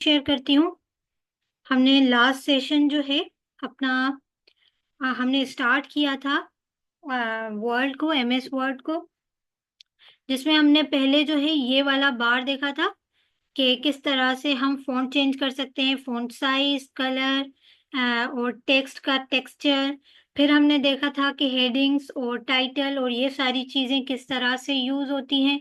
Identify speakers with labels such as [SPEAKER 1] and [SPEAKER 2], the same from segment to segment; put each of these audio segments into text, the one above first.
[SPEAKER 1] Share करती हूँ। हमने लास्ट सेशन जो है अपना हमने स्टार्ट किया था वर्ड को, एमएस वर्ड को, जिसमें हमने पहले जो है ये वाला बार देखा था कि किस तरह से हम फ़ॉन्ट चेंज कर सकते हैं, फ़ॉन्ट साइज़, कलर और टेक्स्ट का टेक्सचर। फिर हमने देखा था कि हेडिंग्स और टाइटल और ये सारी चीज़ें किस तरह से यूज़ होती हैं।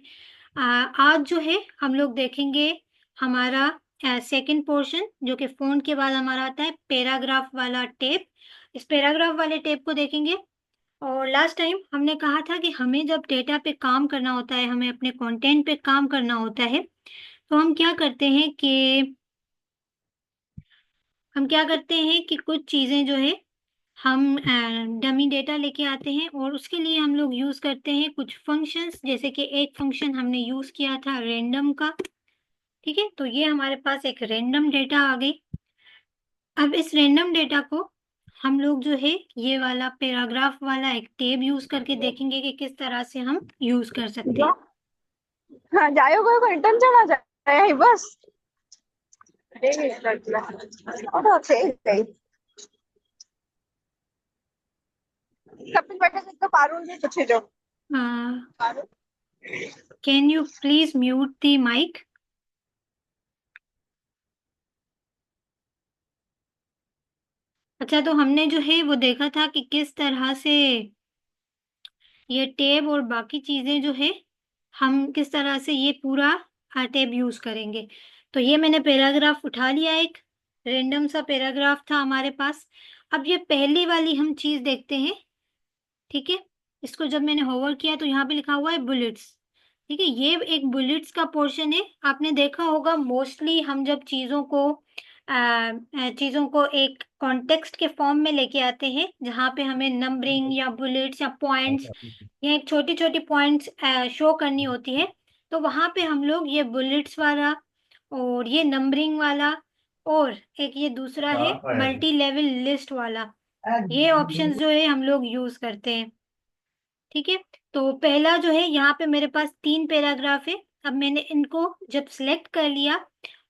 [SPEAKER 1] आज जो है हम लोग देखेंगे हमारा सेकंड पोर्शन, जो कि फ़ॉन्ट के बाद हमारा आता है पैराग्राफ वाला टैब। इस पैराग्राफ वाले टैब को देखेंगे। और लास्ट टाइम हमने कहा था कि हमें जब डेटा पे काम करना होता है, हमें अपने कंटेंट पे काम करना होता है, तो हम क्या करते हैं कि कुछ चीज़ें जो है हम डमी डेटा लेके आते हैं और उसके लिए हम लोग यूज़ करते हैं कुछ फंक्शंस, जैसे कि एक फंक्शन हमने यूज़ किया था रैंडम का। ठीक है? तो ये हमारे पास एक रैंडम डेटा आ गई। अब इस रैंडम डेटा को हम लोग जो है ये वाला पैराग्राफ वाला एक टैब यूज़ करके देखेंगे कि किस तरह से हम यूज़ कर सकते हैं।
[SPEAKER 2] हाँ जायो कोई इंटर्न चला जाए बस और अच्छे गई कपिल बैठे से तो पारुल भी पूछे जो
[SPEAKER 1] can you please mute the mic? अच्छा, तो हमने जो है वो देखा था कि किस तरह से ये टैब और बाकी चीज़ें जो है हम किस तरह से ये पूरा टैब यूज़ करेंगे। तो ये मैंने पैराग्राफ उठा लिया, एक रैंडम सा पैराग्राफ था हमारे पास। अब ये पहली वाली हम चीज़ देखते हैं, ठीक है? इसको जब मैंने होवर किया तो यहाँ पे लिखा हुआ है बुलेट्स, ठीक है? ये एक बुलेट्स का पोर्शन है। आपने देखा होगा मोस्टली हम जब चीज़ों को एक कॉन्टेक्स्ट के फॉर्म में लेके आते हैं, जहाँ पे हमें नंबरिंग या बुलेट्स या पॉइंट्स या एक छोटी-छोटी पॉइंट्स शो करनी होती है, तो वहाँ पे हम लोग ये बुलेट्स वाला और ये नंबरिंग वाला और एक ये दूसरा है मल्टी लेवल लिस्ट वाला, ये ऑप्शंस जो है हम लोग यूज़ करते हैं। ठीक है? तो पहला जो है यहाँ पे मेरे पास 3 पैराग्राफ है। अब मैंने इनको जब सिलेक्ट कर लिया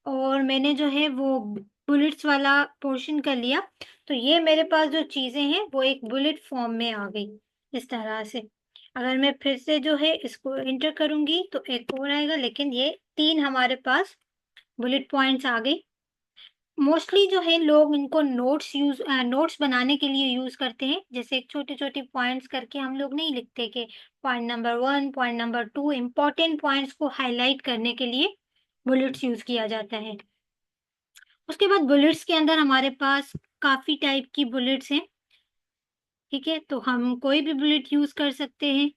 [SPEAKER 1] और मैंने जो है वो बुलेट्स वाला पोर्शन कर लिया, तो ये मेरे पास जो चीज़ें हैं वो एक बुलेट फॉर्म में आ गई, इस तरह से। अगर मैं फिर से जो है इसको एंटर करूँगी तो एक और आएगा, लेकिन ये 3 हमारे पास बुलेट पॉइंट्स आ गई। मोस्टली जो है लोग इनको नोट्स बनाने के लिए यूज़ करते हैं। जैसे एक छोटे-छोटे पॉइंट्स करके हम लोग नहीं लिखते कि point number 1, point number 2, important points को हाइलाइट करने के लिए बुलेट्स यूज़ किया जाता है। उसके बाद बुलेट्स के अंदर हमारे पास काफ़ी टाइप की बुलेट्स हैं, ठीक है? तो हम कोई भी बुलेट यूज़ कर सकते हैं,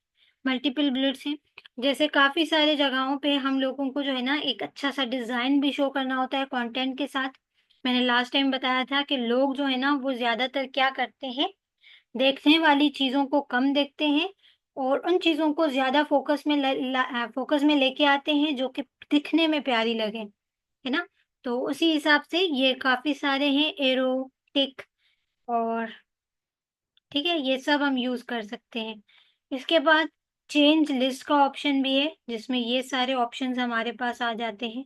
[SPEAKER 1] मल्टीपल बुलेट्स हैं। जैसे काफ़ी सारे जगहों पे हम लोगों को जो है ना एक अच्छा-सा डिज़ाइन भी शो करना होता है कंटेंट के साथ। मैंने लास्ट टाइम बताया था कि लोग जो है ना वो ज़्यादातर क्या करते हैं, देखने वाली चीज़ों को कम देखते हैं और उन चीज़ों को ज़्यादा फ़ोकस में लेके आते हैं जो कि दिखने में प्यारी लगें, है ना? तो उसी हिसाब से ये काफ़ी सारे हैं एरो, टिक और ठीक है, ये सब हम यूज़ कर सकते हैं। इसके बाद चेंज लिस्ट का ऑप्शन भी है, जिसमें ये सारे ऑप्शंस हमारे पास आ जाते हैं,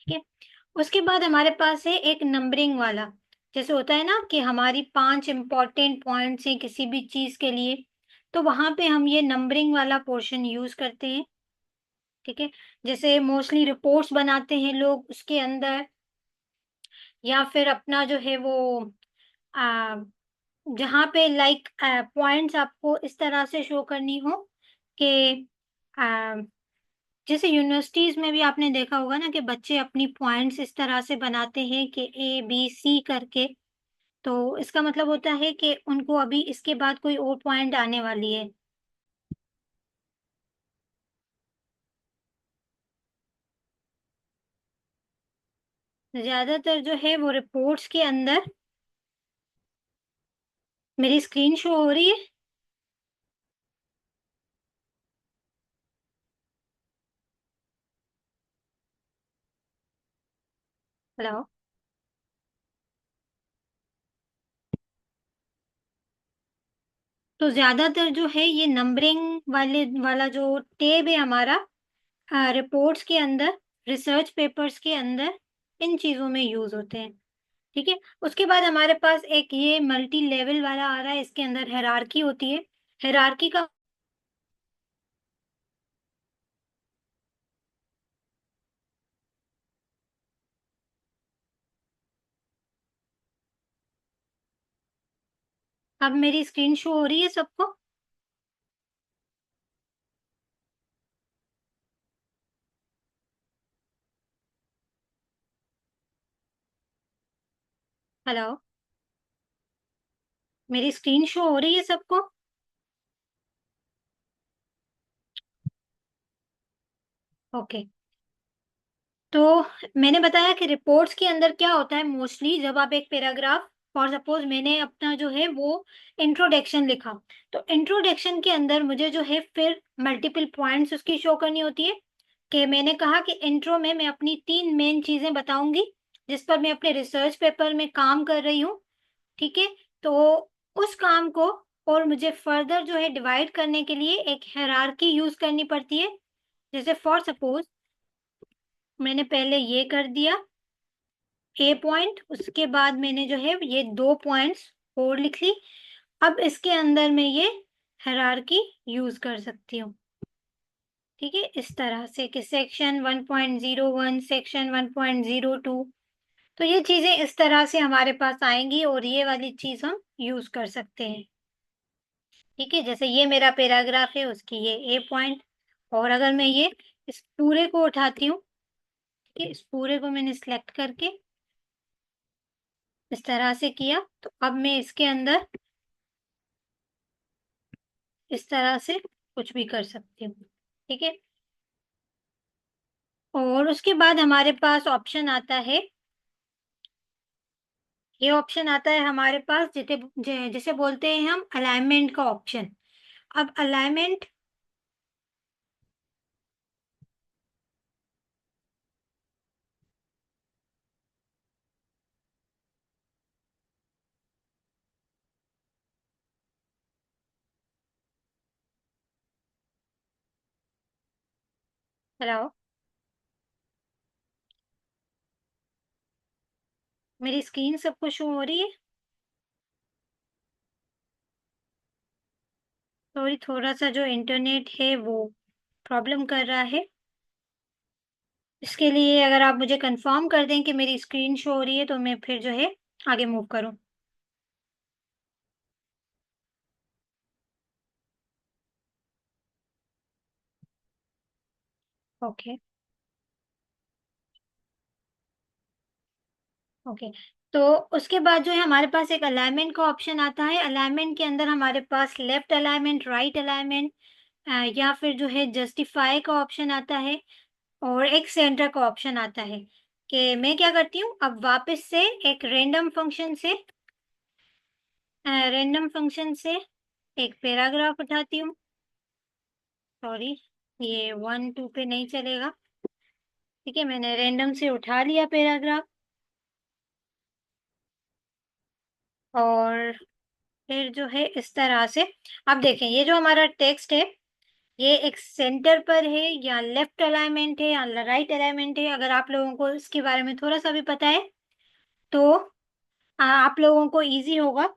[SPEAKER 1] ठीक है? उसके बाद हमारे पास है एक नंबरिंग वाला, जैसे होता है ना कि हमारी 5 इम्पोर्टेंट पॉइंट्स हैं किसी भी चीज़ के लिए, तो वहाँ पे हम ये नंबरिंग वाला पोर्शन यूज़ करते हैं, ठीक है? जैसे मोस्टली रिपोर्ट्स बनाते हैं लोग उसके अंदर, या फिर अपना जो है वो अ, जहाँ पे लाइक पॉइंट्स आपको इस तरह से शो करनी हो कि अ, जैसे यूनिवर्सिटीज़ में भी आपने देखा होगा ना कि बच्चे अपनी पॉइंट्स इस तरह से बनाते हैं कि ए, बी, सी करके, तो इसका मतलब होता है कि उनको अभी इसके बाद कोई और पॉइंट आने वाली है। ज़्यादातर जो है वो रिपोर्ट्स के अंदर मेरी स्क्रीन शो हो रही है? हेलो? तो ज़्यादातर जो है ये नंबरिंग वाला जो टैब है हमारा रिपोर्ट्स के अंदर, रिसर्च पेपर्स के अंदर इन चीजों में यूज होते हैं। ठीक है, उसके बाद हमारे पास एक ये मल्टी लेवल वाला आ रहा है, इसके अंदर हायरार्की होती है। हायरार्की का अब मेरी स्क्रीन शो हो रही है सबको? हेलो, मेरी स्क्रीन शो हो रही है सबको? ओके। तो मैंने बताया कि रिपोर्ट्स के अंदर क्या होता है मोस्टली, जब आप एक पैराग्राफ, फॉर सपोज मैंने अपना जो है वो इंट्रोडक्शन लिखा, तो इंट्रोडक्शन के अंदर मुझे जो है फिर मल्टीपल पॉइंट्स उसकी शो करनी होती है। कि मैंने कहा कि इंट्रो में मैं अपनी 3 मेन चीजें बताऊंगी जिस पर मैं अपने रिसर्च पेपर में काम कर रही हूँ। ठीक है, तो उस काम को और मुझे फर्दर जो है डिवाइड करने के लिए एक हायरार्की यूज करनी पड़ती है। जैसे फॉर सपोज मैंने पहले ये कर दिया ए पॉइंट, उसके बाद मैंने जो है ये 2 पॉइंट्स और लिख ली। अब इसके अंदर मैं ये हायरार्की यूज कर सकती हूँ। ठीक है, इस तरह से कि सेक्शन 1.01, सेक्शन 1.02, तो ये चीजें इस तरह से हमारे पास आएंगी और ये वाली चीज हम यूज कर सकते हैं। ठीक है, जैसे ये मेरा पैराग्राफ है, उसकी ये ए पॉइंट, और अगर मैं ये इस पूरे को उठाती हूँ, ठीक है, इस पूरे को मैंने सिलेक्ट करके इस तरह से किया, तो अब मैं इसके अंदर इस तरह से कुछ भी कर सकती हूँ। ठीक है, और उसके बाद हमारे पास ऑप्शन आता है, ये ऑप्शन आता है हमारे पास जिसे बोलते हैं हम अलाइनमेंट का ऑप्शन। अब अलाइनमेंट, हेलो, मेरी स्क्रीन सबको शो हो रही है? सॉरी, थोड़ा सा जो इंटरनेट है वो प्रॉब्लम कर रहा है। इसके लिए अगर आप मुझे कंफर्म कर दें कि मेरी स्क्रीन शो हो रही है, तो मैं फिर जो है आगे मूव करूं। ओके। ओके, तो उसके बाद जो है हमारे पास एक अलाइनमेंट का ऑप्शन आता है। अलाइनमेंट के अंदर हमारे पास लेफ्ट अलाइनमेंट, राइट अलाइनमेंट, या फिर जो है जस्टिफाई का ऑप्शन आता है, और एक सेंटर का ऑप्शन आता है। कि मैं क्या करती हूँ, अब वापस से एक रैंडम फंक्शन से एक पैराग्राफ उठाती हूँ। सॉरी, ये 1 2 पे नहीं चलेगा। ठीक है, मैंने रैंडम से उठा लिया पैराग्राफ, और फिर जो है इस तरह से, अब देखें ये जो हमारा टेक्स्ट है, ये एक सेंटर पर है या लेफ्ट अलाइनमेंट है या राइट अलाइनमेंट है। अगर आप लोगों को इसके बारे में थोड़ा सा भी पता है, तो आप लोगों को इजी होगा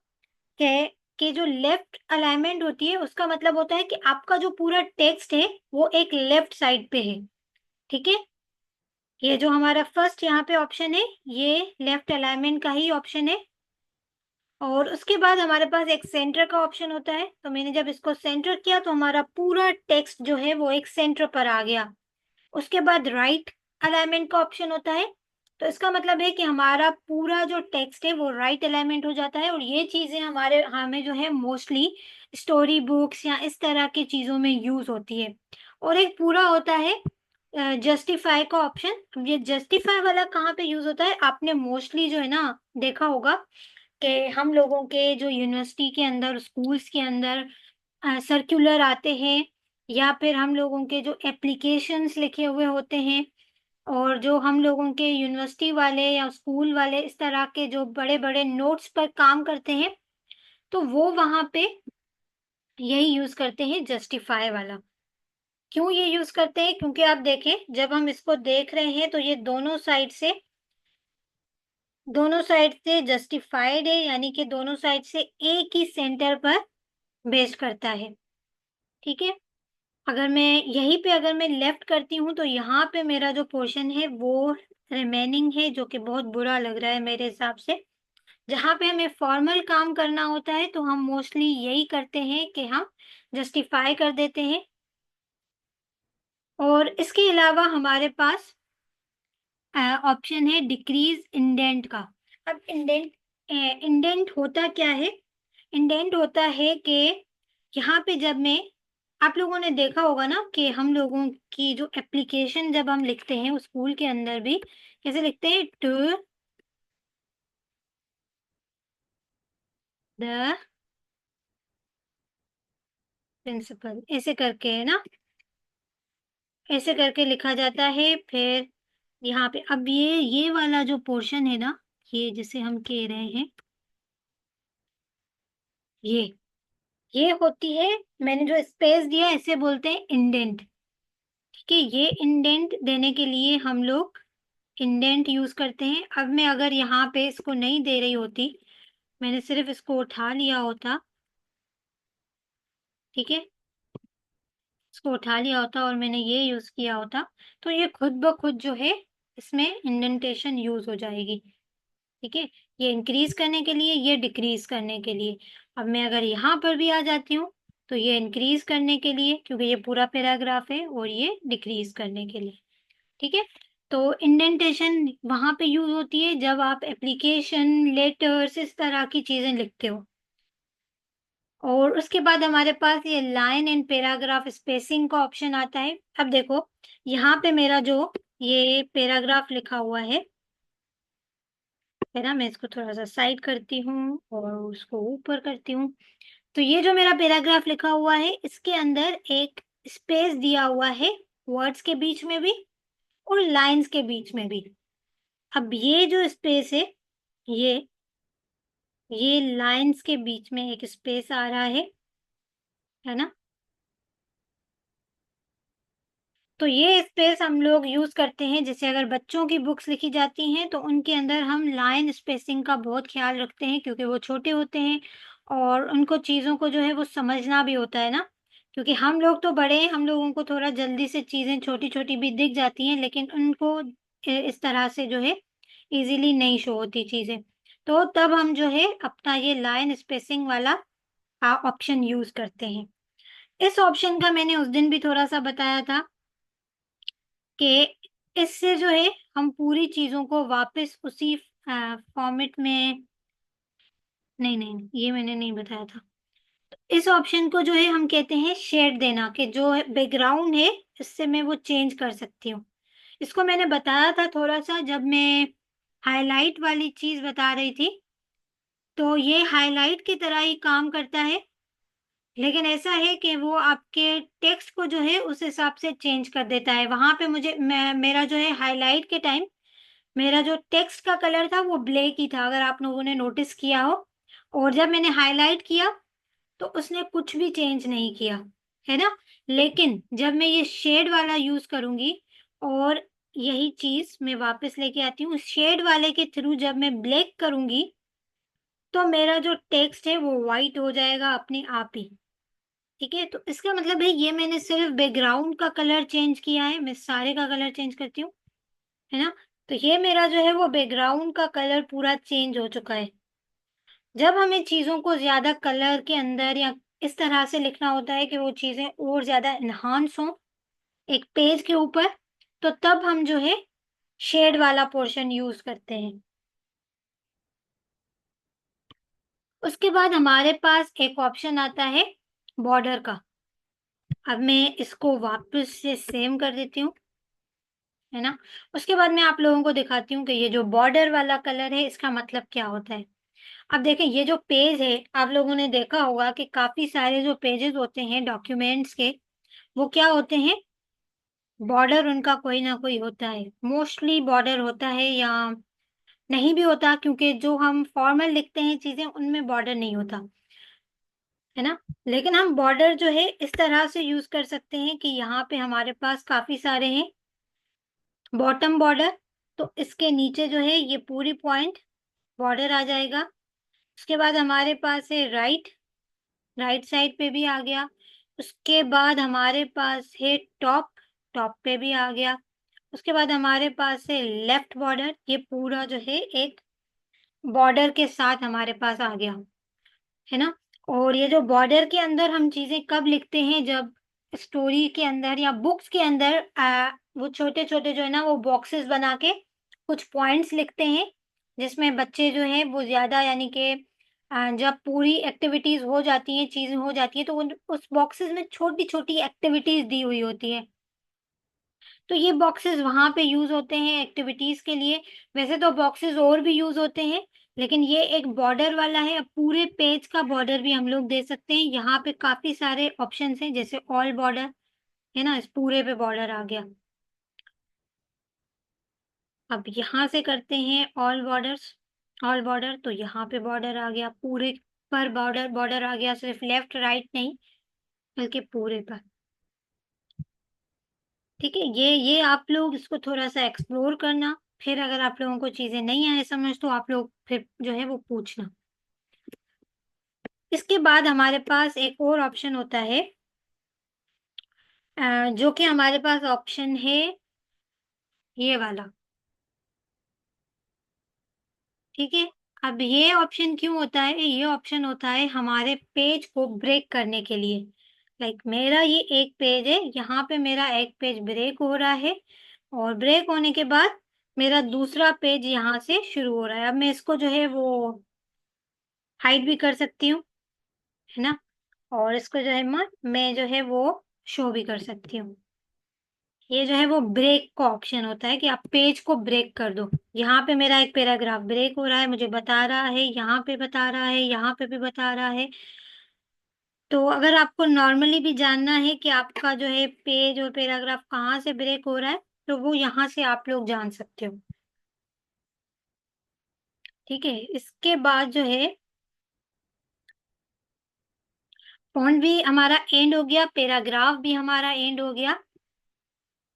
[SPEAKER 1] कि जो लेफ्ट अलाइनमेंट होती है उसका मतलब होता है कि आपका जो पूरा टेक्स्ट है वो एक लेफ्ट साइड पे है। ठीक है, ये जो हमारा फर्स्ट यहाँ पे ऑप्शन है, ये लेफ्ट अलाइनमेंट का ही ऑप्शन है। और उसके बाद हमारे पास एक सेंटर का ऑप्शन होता है, तो मैंने जब इसको सेंटर किया तो हमारा पूरा टेक्स्ट जो है वो एक सेंटर पर आ गया। उसके बाद राइट अलाइनमेंट का ऑप्शन होता है, तो इसका मतलब है कि हमारा पूरा जो टेक्स्ट है वो राइट अलाइनमेंट हो जाता है। और ये चीजें हमें जो है मोस्टली स्टोरी बुक्स या इस तरह की चीजों में यूज होती है। और एक पूरा होता है जस्टिफाई का ऑप्शन। अब ये जस्टिफाई वाला कहाँ पे यूज होता है, आपने मोस्टली जो है ना देखा होगा कि हम लोगों के जो यूनिवर्सिटी के अंदर, स्कूल्स के अंदर सर्कुलर आते हैं, या फिर हम लोगों के जो एप्लीकेशंस लिखे हुए होते हैं, और जो हम लोगों के यूनिवर्सिटी वाले या स्कूल वाले इस तरह के जो बड़े बड़े नोट्स पर काम करते हैं, तो वो वहाँ पे यही यूज करते हैं जस्टिफाई वाला। क्यों ये यूज करते हैं? क्योंकि आप देखें, जब हम इसको देख रहे हैं तो ये दोनों साइड से दोनों साइड से जस्टिफाइड है, यानी कि दोनों साइड से एक ही सेंटर पर बेस्ड करता है। ठीक है, अगर मैं यहीं पे अगर मैं लेफ्ट करती हूँ तो यहाँ पे मेरा जो पोर्शन है वो रिमेनिंग है, जो कि बहुत बुरा लग रहा है मेरे हिसाब से। जहाँ पे हमें फॉर्मल काम करना होता है तो हम मोस्टली यही करते हैं कि हम जस्टिफाई कर देते हैं। और इसके अलावा हमारे पास ऑप्शन है डिक्रीज इंडेंट का। अब इंडेंट होता क्या है? इंडेंट होता है कि यहाँ पे जब मैं, आप लोगों ने देखा होगा ना कि हम लोगों की जो एप्लीकेशन जब हम लिखते हैं स्कूल के अंदर भी कैसे लिखते हैं, टू द प्रिंसिपल, ऐसे करके है ना, ऐसे करके लिखा जाता है। फिर यहाँ पे अब ये वाला जो पोर्शन है ना, ये जिसे हम कह रहे हैं, ये ये होती है, मैंने जो स्पेस दिया इसे बोलते हैं इंडेंट। ठीक है, ये इंडेंट देने के लिए हम लोग इंडेंट यूज करते हैं। अब मैं अगर यहाँ पे इसको नहीं दे रही होती, मैंने सिर्फ इसको उठा लिया होता, ठीक है, इसको उठा लिया होता और मैंने ये यूज किया होता, तो ये खुद ब खुद जो है इसमें इंडेंटेशन यूज हो जाएगी। ठीक है, ये इंक्रीज करने के लिए, ये डिक्रीज करने के लिए। अब मैं अगर यहाँ पर भी आ जाती हूँ तो ये इंक्रीज करने के लिए, क्योंकि ये पूरा पैराग्राफ है, और ये डिक्रीज करने के लिए। ठीक है, तो इंडेंटेशन वहां पे यूज होती है जब आप एप्लीकेशन, लेटर्स, इस तरह की चीजें लिखते हो। और उसके बाद हमारे पास ये लाइन एंड पैराग्राफ स्पेसिंग का ऑप्शन आता है। अब देखो, यहाँ पे मेरा जो ये पैराग्राफ लिखा हुआ है ना, मैं इसको थोड़ा सा साइड करती हूँ और उसको ऊपर करती हूँ। तो ये जो मेरा पैराग्राफ लिखा हुआ है, इसके अंदर एक स्पेस दिया हुआ है, वर्ड्स के बीच में भी और लाइंस के बीच में भी। अब ये जो स्पेस है, ये ये लाइंस के बीच में एक स्पेस आ रहा है ना, तो ये स्पेस हम लोग यूज करते हैं। जैसे अगर बच्चों की बुक्स लिखी जाती हैं तो उनके अंदर हम लाइन स्पेसिंग का बहुत ख्याल रखते हैं, क्योंकि वो छोटे होते हैं और उनको चीज़ों को जो है वो समझना भी होता है ना। क्योंकि हम लोग तो बड़े हैं, हम लोगों को थोड़ा जल्दी से चीज़ें छोटी छोटी भी दिख जाती हैं, लेकिन उनको इस तरह से जो है इजीली नहीं शो होती चीज़ें। तो तब हम जो है अपना ये लाइन स्पेसिंग वाला ऑप्शन यूज करते हैं। इस ऑप्शन का मैंने उस दिन भी थोड़ा सा बताया था कि इससे जो है हम पूरी चीजों को वापस उसी फॉर्मेट में, नहीं नहीं नहीं, ये मैंने नहीं बताया था। इस ऑप्शन को जो है हम कहते हैं शेड देना, कि जो बैकग्राउंड है इससे मैं वो चेंज कर सकती हूँ। इसको मैंने बताया था थोड़ा सा जब मैं हाईलाइट वाली चीज बता रही थी। तो ये हाईलाइट की तरह ही काम करता है, लेकिन ऐसा है कि वो आपके टेक्स्ट को जो है उस हिसाब से चेंज कर देता है। वहां पे मेरा जो है हाईलाइट के टाइम मेरा जो टेक्स्ट का कलर था वो ब्लैक ही था, अगर आप लोगों ने नोटिस किया हो। और जब मैंने हाईलाइट किया तो उसने कुछ भी चेंज नहीं किया, है ना। लेकिन जब मैं ये शेड वाला यूज करूंगी और यही चीज मैं वापस लेके आती हूँ शेड वाले के थ्रू, जब मैं ब्लैक करूंगी तो मेरा जो टेक्स्ट है वो व्हाइट हो जाएगा अपने आप ही। ठीक है, तो इसका मतलब है ये मैंने सिर्फ बैकग्राउंड का कलर चेंज किया है, मैं सारे का कलर चेंज करती हूँ, है ना। तो ये मेरा जो है वो बैकग्राउंड का कलर पूरा चेंज हो चुका है। जब हमें चीजों को ज्यादा कलर के अंदर या इस तरह से लिखना होता है कि वो चीजें और ज्यादा इन्हांस हो एक पेज के ऊपर, तो तब हम जो है शेड वाला पोर्शन यूज करते हैं। उसके बाद हमारे पास एक ऑप्शन आता है बॉर्डर का। अब मैं इसको वापस से सेम कर देती हूँ, है ना। उसके बाद मैं आप लोगों को दिखाती हूँ कि ये जो बॉर्डर वाला कलर है इसका मतलब क्या होता है। अब देखें, ये जो पेज है, आप लोगों ने देखा होगा कि काफी सारे जो पेजेस होते हैं डॉक्यूमेंट्स के, वो क्या होते हैं, बॉर्डर उनका कोई ना कोई होता है। मोस्टली बॉर्डर होता है या नहीं भी होता, क्योंकि जो हम फॉर्मल लिखते हैं चीजें उनमें बॉर्डर नहीं होता, है ना। लेकिन हम बॉर्डर जो है इस तरह से यूज कर सकते हैं कि यहाँ पे हमारे पास काफी सारे हैं बॉटम बॉर्डर। तो इसके नीचे जो है ये पूरी पॉइंट बॉर्डर आ जाएगा। उसके बाद हमारे पास है राइट, राइट साइड पे भी आ गया। उसके बाद हमारे पास है टॉप, टॉप पे भी आ गया। उसके बाद हमारे पास है लेफ्ट बॉर्डर, ये पूरा जो है एक बॉर्डर के साथ हमारे पास आ गया, है ना। और ये जो बॉर्डर के अंदर हम चीजें कब लिखते हैं, जब स्टोरी के अंदर या बुक्स के अंदर वो छोटे छोटे जो है ना वो बॉक्सेस बना के कुछ पॉइंट्स लिखते हैं, जिसमें बच्चे जो है वो ज्यादा यानी कि जब पूरी एक्टिविटीज हो जाती हैं, चीजें हो जाती है, तो उस बॉक्सेस में छोटी छोटी एक्टिविटीज दी हुई होती है। तो ये बॉक्सेस वहां पे यूज होते हैं एक्टिविटीज के लिए। वैसे तो बॉक्सेस और भी यूज होते हैं, लेकिन ये एक बॉर्डर वाला है। अब पूरे पेज का बॉर्डर भी हम लोग दे सकते हैं। यहाँ पे काफी सारे ऑप्शंस हैं, जैसे ऑल बॉर्डर, है ना, इस पूरे पे बॉर्डर आ गया। अब यहाँ से करते हैं ऑल बॉर्डर्स, ऑल बॉर्डर, तो यहाँ पे बॉर्डर आ गया पूरे पर, बॉर्डर बॉर्डर आ गया, सिर्फ लेफ्ट राइट नहीं बल्कि पूरे पर। ठीक है, ये आप लोग इसको थोड़ा सा एक्सप्लोर करना। फिर अगर आप लोगों को चीजें नहीं आए समझ, तो आप लोग फिर जो है वो पूछना। इसके बाद हमारे पास एक और ऑप्शन होता है, जो कि हमारे पास ऑप्शन है ये वाला। ठीक है, अब ये ऑप्शन क्यों होता है, ये ऑप्शन होता है हमारे पेज को ब्रेक करने के लिए। लाइक मेरा ये एक पेज है, यहाँ पे मेरा एक पेज ब्रेक हो रहा है, और ब्रेक होने के बाद मेरा दूसरा पेज यहाँ से शुरू हो रहा है। अब मैं इसको जो है वो हाइड भी कर सकती हूँ, है ना, और इसको जो है मैं जो है वो शो भी कर सकती हूँ। ये जो है वो ब्रेक का ऑप्शन होता है कि आप पेज को ब्रेक कर दो। यहाँ पे मेरा एक पैराग्राफ ब्रेक हो रहा है, मुझे बता रहा है, यहाँ पे बता रहा है, यहाँ पे भी बता रहा है। तो अगर आपको नॉर्मली भी जानना है कि आपका जो है पेज और पैराग्राफ कहाँ से ब्रेक हो रहा है, तो वो यहाँ से आप लोग जान सकते हो। ठीक है, इसके बाद जो है फॉन्ट भी हमारा एंड हो गया, पैराग्राफ भी हमारा एंड हो गया।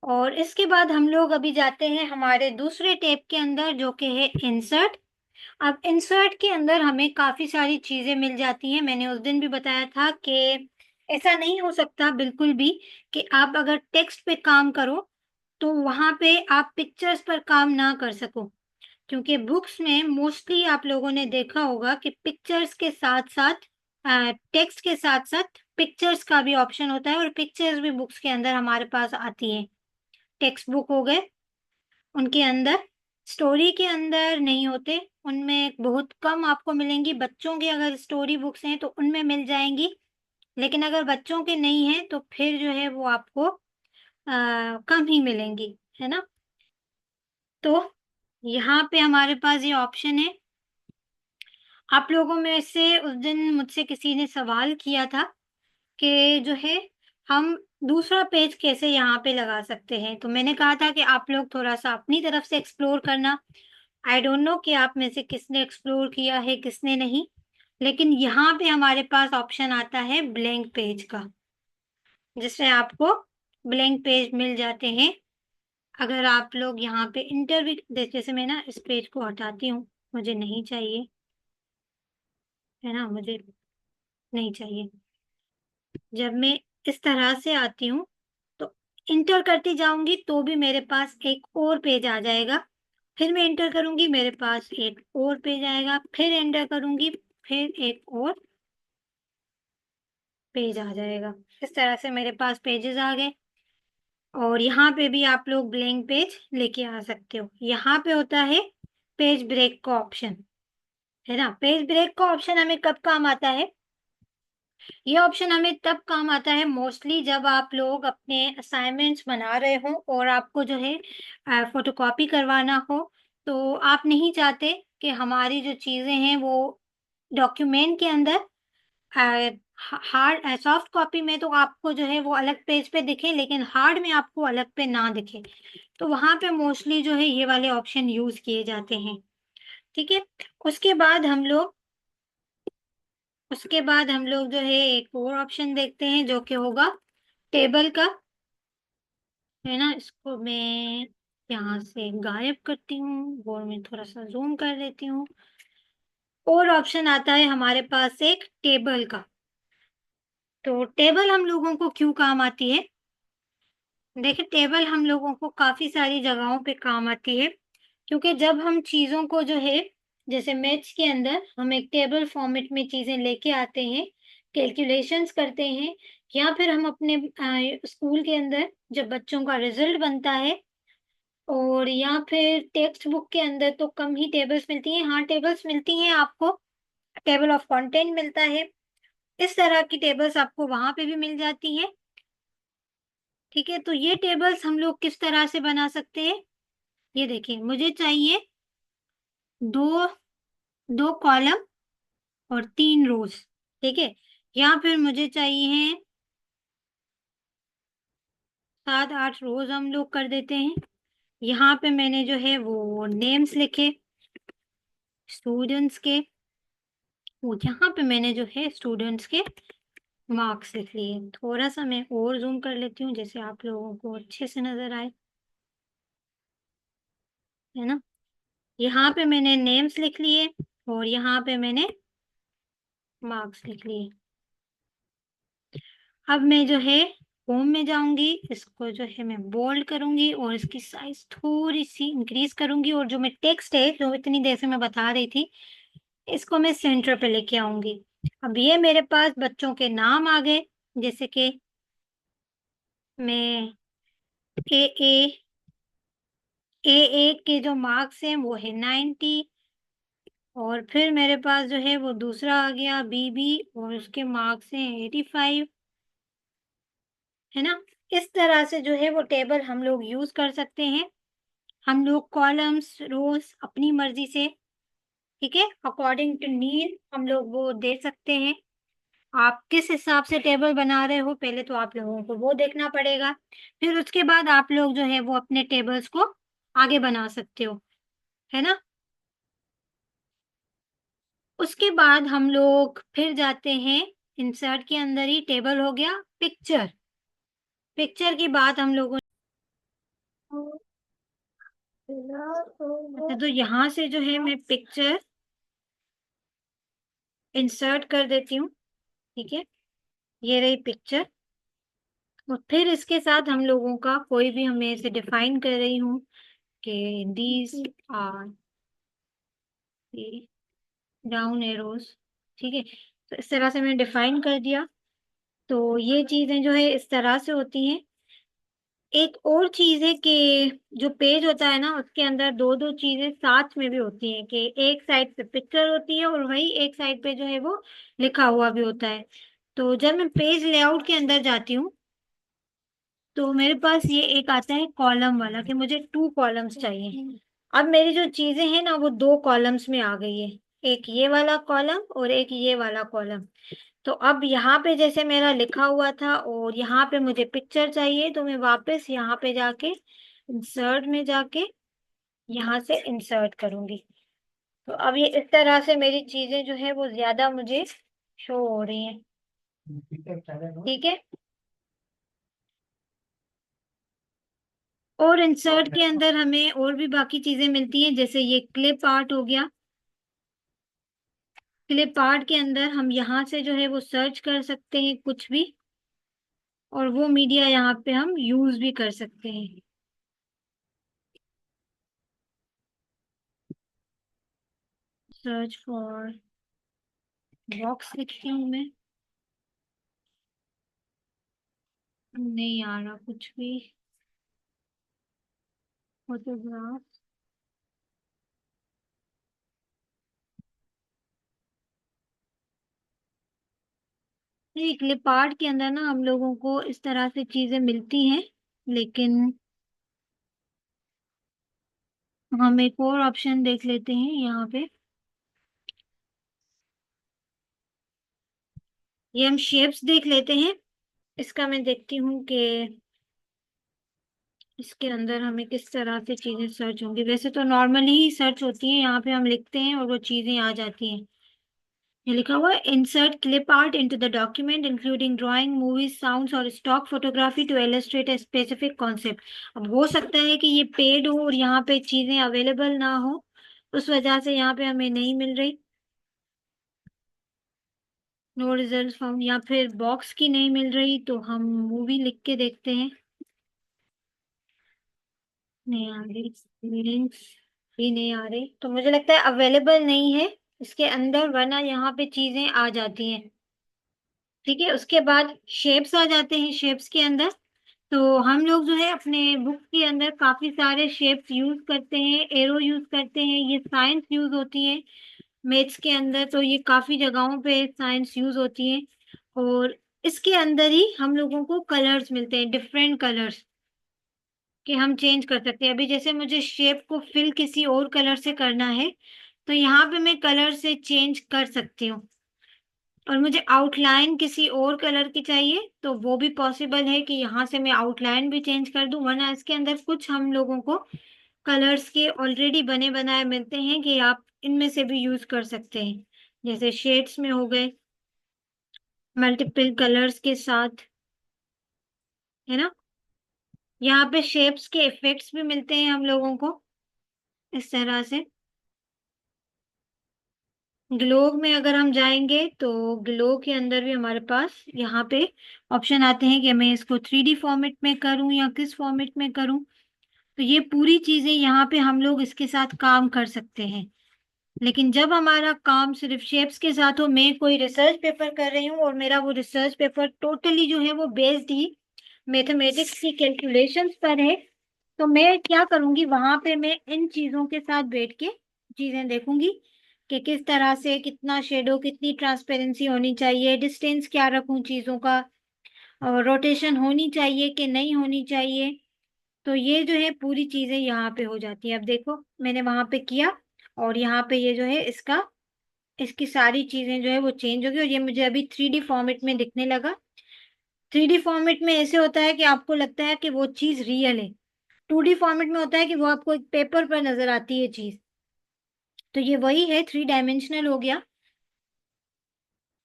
[SPEAKER 1] और इसके बाद हम लोग अभी जाते हैं हमारे दूसरे टैब के अंदर, जो कि है इंसर्ट। अब इंसर्ट के अंदर हमें काफी सारी चीजें मिल जाती हैं। मैंने उस दिन भी बताया था कि ऐसा नहीं हो सकता बिल्कुल भी कि आप अगर टेक्स्ट पे काम करो तो वहां पे आप पिक्चर्स पर काम ना कर सको, क्योंकि बुक्स में मोस्टली आप लोगों ने देखा होगा कि पिक्चर्स के साथ साथ टेक्स्ट के साथ साथ पिक्चर्स का भी ऑप्शन होता है, और पिक्चर्स भी बुक्स के अंदर हमारे पास आती हैं। टेक्स्ट बुक हो गए, उनके अंदर, स्टोरी के अंदर नहीं होते, उनमें बहुत कम आपको मिलेंगी। बच्चों की अगर स्टोरी बुक्स हैं तो उनमें मिल जाएंगी, लेकिन अगर बच्चों के नहीं है तो फिर जो है वो आपको कम ही मिलेंगी, है ना। तो यहाँ पे हमारे पास ये ऑप्शन है। आप लोगों में से उस दिन मुझसे किसी ने सवाल किया था कि जो है हम दूसरा पेज कैसे यहाँ पे लगा सकते हैं, तो मैंने कहा था कि आप लोग थोड़ा सा अपनी तरफ से एक्सप्लोर करना। आई डोंट नो कि आप में से किसने एक्सप्लोर किया है किसने नहीं, लेकिन यहाँ पे हमारे पास ऑप्शन आता है ब्लैंक पेज का, जिससे आपको ब्लैंक पेज मिल जाते हैं। अगर आप लोग यहाँ पे इंटरव्यू, जैसे मैं ना इस पेज को हटाती हूँ, मुझे नहीं चाहिए, है ना, मुझे नहीं चाहिए। जब मैं इस तरह से आती हूँ तो इंटर करती जाऊंगी तो भी मेरे पास एक और पेज आ जाएगा। फिर मैं एंटर करूंगी, मेरे पास एक और पेज आएगा, फिर एंटर करूंगी, फिर एक और पेज आ जाएगा। इस तरह से मेरे पास पेजेस आ गए। और यहाँ पे भी आप लोग ब्लैंक पेज लेके आ सकते हो। यहाँ पे होता है पेज ब्रेक का ऑप्शन, है ना। पेज ब्रेक का ऑप्शन हमें कब काम आता है, ये ऑप्शन हमें तब काम आता है मोस्टली जब आप लोग अपने असाइनमेंट्स बना रहे हो और आपको जो है फोटोकॉपी करवाना हो, तो आप नहीं चाहते कि हमारी जो चीज़ें हैं वो डॉक्यूमेंट के अंदर हार्ड सॉफ्ट कॉपी में तो आपको जो है वो अलग पेज पे दिखे, लेकिन हार्ड में आपको अलग पे ना दिखे। तो वहां पे मोस्टली जो है ये वाले ऑप्शन यूज किए जाते हैं। ठीक है, उसके बाद हम लोग उसके बाद हम लोग जो है एक और ऑप्शन देखते हैं, जो कि होगा टेबल का, है ना। इसको मैं यहाँ से गायब करती हूँ और मैं थोड़ा सा जूम कर लेती हूँ। और ऑप्शन आता है हमारे पास एक टेबल का। तो टेबल हम लोगों को क्यों काम आती है? देखिए, टेबल हम लोगों को काफी सारी जगहों पे काम आती है, क्योंकि जब हम चीजों को जो है, जैसे मैथ्स के अंदर हम एक टेबल फॉर्मेट में चीजें लेके आते हैं, कैलकुलेशंस करते हैं, या फिर हम अपने स्कूल के अंदर जब बच्चों का रिजल्ट बनता है, और या फिर टेक्स्ट बुक के अंदर तो कम ही टेबल्स मिलती हैं। हाँ, टेबल्स मिलती हैं आपको, टेबल ऑफ कंटेंट मिलता है, इस तरह की टेबल्स आपको वहां पे भी मिल जाती है। ठीक है, तो ये टेबल्स हम लोग किस तरह से बना सकते हैं? ये देखिए, मुझे चाहिए दो दो कॉलम और 3 रोज। ठीक है, या फिर मुझे चाहिए 7-8 रोज, हम लोग कर देते हैं। यहाँ पे मैंने जो है वो नेम्स लिखे स्टूडेंट्स के, वो यहाँ पे मैंने जो है स्टूडेंट्स के मार्क्स लिख लिए। थोड़ा सा मैं और जूम कर लेती हूँ, जैसे आप लोगों को अच्छे से नजर आए, है ना। यहाँ पे मैंने नेम्स लिख लिए और यहाँ पे मैंने मार्क्स लिख लिए। अब मैं जो है होम में जाऊंगी, इसको जो है मैं बोल्ड करूंगी और इसकी साइज थोड़ी सी इंक्रीज करूंगी, और जो मैं टेक्स्ट है जो इतनी देर से मैं बता रही थी, इसको मैं सेंटर पे लेके आऊंगी। अब ये मेरे पास बच्चों के नाम आ गए, जैसे कि मैं ए ए ए ए के जो मार्क्स हैं वो है 90, और फिर मेरे पास जो है वो दूसरा आ गया बी बी, और उसके मार्क्स हैं 85, है ना। इस तरह से जो है वो टेबल हम लोग यूज कर सकते हैं। हम लोग कॉलम्स रोज अपनी मर्जी से, ठीक है, अकॉर्डिंग टू नीड हम लोग वो दे सकते हैं। आप किस हिसाब से टेबल बना रहे हो, पहले तो आप लोगों को वो देखना पड़ेगा, फिर उसके बाद आप लोग जो है वो अपने टेबल्स को आगे बना सकते हो, है ना। उसके बाद हम लोग फिर जाते हैं इंसर्ट के अंदर ही, टेबल हो गया पिक्चर। पिक्चर की बात हम लोगों अच्छा, तो यहाँ से जो है मैं पिक्चर इंसर्ट कर देती हूँ। ठीक है, ये रही पिक्चर, और फिर इसके साथ हम लोगों का कोई भी, हमें इसे डिफाइन कर रही हूँ कि दीज आर डाउन एरोज। ठीक है, तो इस तरह से मैंने डिफाइन कर दिया। तो ये चीजें जो है इस तरह से होती हैं। एक और चीज है कि जो पेज होता है ना, उसके अंदर दो दो चीजें साथ में भी होती हैं, कि एक साइड पे पिक्चर होती है और वही एक साइड पे जो है वो लिखा हुआ भी होता है। तो जब मैं पेज लेआउट के अंदर जाती हूँ, तो मेरे पास ये एक आता है कॉलम वाला, कि मुझे 2 कॉलम्स चाहिए। अब मेरी जो चीजें हैं ना वो 2 कॉलम्स में आ गई है, एक ये वाला कॉलम और एक ये वाला कॉलम। तो अब यहाँ पे जैसे मेरा लिखा हुआ था और यहाँ पे मुझे पिक्चर चाहिए, तो मैं वापस यहाँ पे जाके इंसर्ट में जाके यहाँ से इंसर्ट करूंगी। तो अब ये इस तरह से मेरी चीजें जो है वो ज्यादा मुझे शो हो रही हैं। ठीक है, और इंसर्ट के अंदर हमें और भी बाकी चीजें मिलती हैं, जैसे ये क्लिप आर्ट हो गया। क्लिप आर्ट के अंदर हम यहाँ से जो है वो सर्च कर सकते हैं कुछ भी, और वो मीडिया यहाँ पे हम यूज भी कर सकते हैं। सर्च फॉर बॉक्स लिखती हूँ मैं, नहीं आ रहा कुछ भी। फोटोग्राफ, नहीं, क्लिप आर्ट के अंदर ना हम लोगों को इस तरह से चीजें मिलती हैं, लेकिन हम एक और ऑप्शन देख लेते हैं यहाँ पे। ये हम शेप्स देख लेते हैं, इसका मैं देखती हूँ कि इसके अंदर हमें किस तरह से चीजें सर्च होंगी। वैसे तो नॉर्मली ही सर्च होती है, यहाँ पे हम लिखते हैं और वो चीजें आ जाती हैं। ये लिखा हुआ है insert clip art into the document including drawing movies sounds और stock photography to illustrate a specific concept. अब हो सकता है कि ये पेड हो और यहाँ पे चीजें अवेलेबल ना हो, उस वजह से यहाँ पे हमें नहीं मिल रही। नो रिजल्ट फाउंड, या फिर बॉक्स की नहीं मिल रही तो हम मूवी लिख के देखते हैं। नहीं आ रही, लिंक्स भी नहीं आ रही, तो मुझे लगता है अवेलेबल नहीं है इसके अंदर, वरना यहाँ पे चीजें आ जाती हैं। ठीक है, उसके बाद शेप्स आ जाते हैं। शेप्स के अंदर तो हम लोग जो है अपने बुक के अंदर काफी सारे शेप्स यूज करते हैं, एरो यूज करते हैं, ये साइंस यूज होती है मैथ्स के अंदर, तो ये काफी जगहों पे साइंस यूज होती है। और इसके अंदर ही हम लोगों को कलर्स मिलते हैं, डिफरेंट कलर्स कि हम चेंज कर सकते हैं। अभी जैसे मुझे शेप को फिल किसी और कलर से करना है, तो यहाँ पे मैं कलर से चेंज कर सकती हूँ। और मुझे आउटलाइन किसी और कलर की चाहिए तो वो भी पॉसिबल है कि यहाँ से मैं आउटलाइन भी चेंज कर दूं, वरना इसके अंदर कुछ हम लोगों को कलर्स के ऑलरेडी बने बनाए मिलते हैं कि आप इनमें से भी यूज कर सकते हैं। जैसे शेड्स में हो गए, मल्टीपल कलर्स के साथ, है ना। यहाँ पे शेप्स के इफेक्ट्स भी मिलते हैं हम लोगों को इस तरह से। ग्लोब में अगर हम जाएंगे तो ग्लो के अंदर भी हमारे पास यहाँ पे ऑप्शन आते हैं कि मैं इसको 3D फॉर्मेट में करूँ या किस फॉर्मेट में करूँ। तो ये पूरी चीजें यहाँ पे हम लोग इसके साथ काम कर सकते हैं। लेकिन जब हमारा काम सिर्फ शेप्स के साथ हो, मैं कोई रिसर्च पेपर कर रही हूँ और मेरा वो रिसर्च पेपर टोटली जो है वो बेस्ड ही मैथमेटिक्स की कैलकुलेशंस पर है, तो मैं क्या करूंगी, वहां पे मैं इन चीजों के साथ बैठ के चीजें देखूंगी कि किस तरह से कितना शेडो, कितनी ट्रांसपेरेंसी होनी चाहिए, डिस्टेंस क्या रखूं चीजों का, और रोटेशन होनी चाहिए कि नहीं होनी चाहिए। तो ये जो है पूरी चीजें यहाँ पे हो जाती है। अब देखो मैंने वहां पे किया और यहाँ पे ये जो है इसका, इसकी सारी चीजें जो है वो चेंज हो गई और ये मुझे अभी 3D फॉर्मेट में दिखने लगा। 3D फॉर्मेट में ऐसे होता है कि आपको लगता है कि वो चीज रियल है। 2D फॉर्मेट में होता है कि वो आपको एक पेपर पर नजर आती है चीज। तो ये वही है, 3 डायमेंशनल हो गया।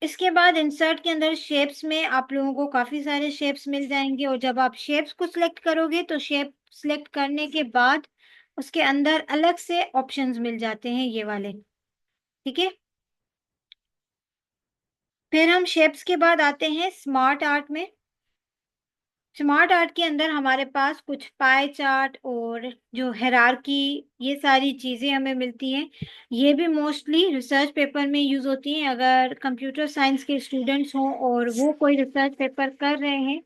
[SPEAKER 1] इसके बाद इंसर्ट के अंदर शेप्स में आप लोगों को काफी सारे शेप्स मिल जाएंगे, और जब आप शेप्स को सिलेक्ट करोगे तो शेप सिलेक्ट करने के बाद उसके अंदर अलग से ऑप्शंस मिल जाते हैं ये वाले। ठीक है, फिर हम शेप्स के बाद आते हैं स्मार्ट आर्ट में। स्मार्ट आर्ट के अंदर हमारे पास कुछ पाई चार्ट और जो हायरार्की, ये सारी चीजें हमें मिलती हैं। ये भी मोस्टली रिसर्च पेपर में यूज होती हैं। अगर कंप्यूटर साइंस के स्टूडेंट्स हों और वो कोई रिसर्च पेपर कर रहे हैं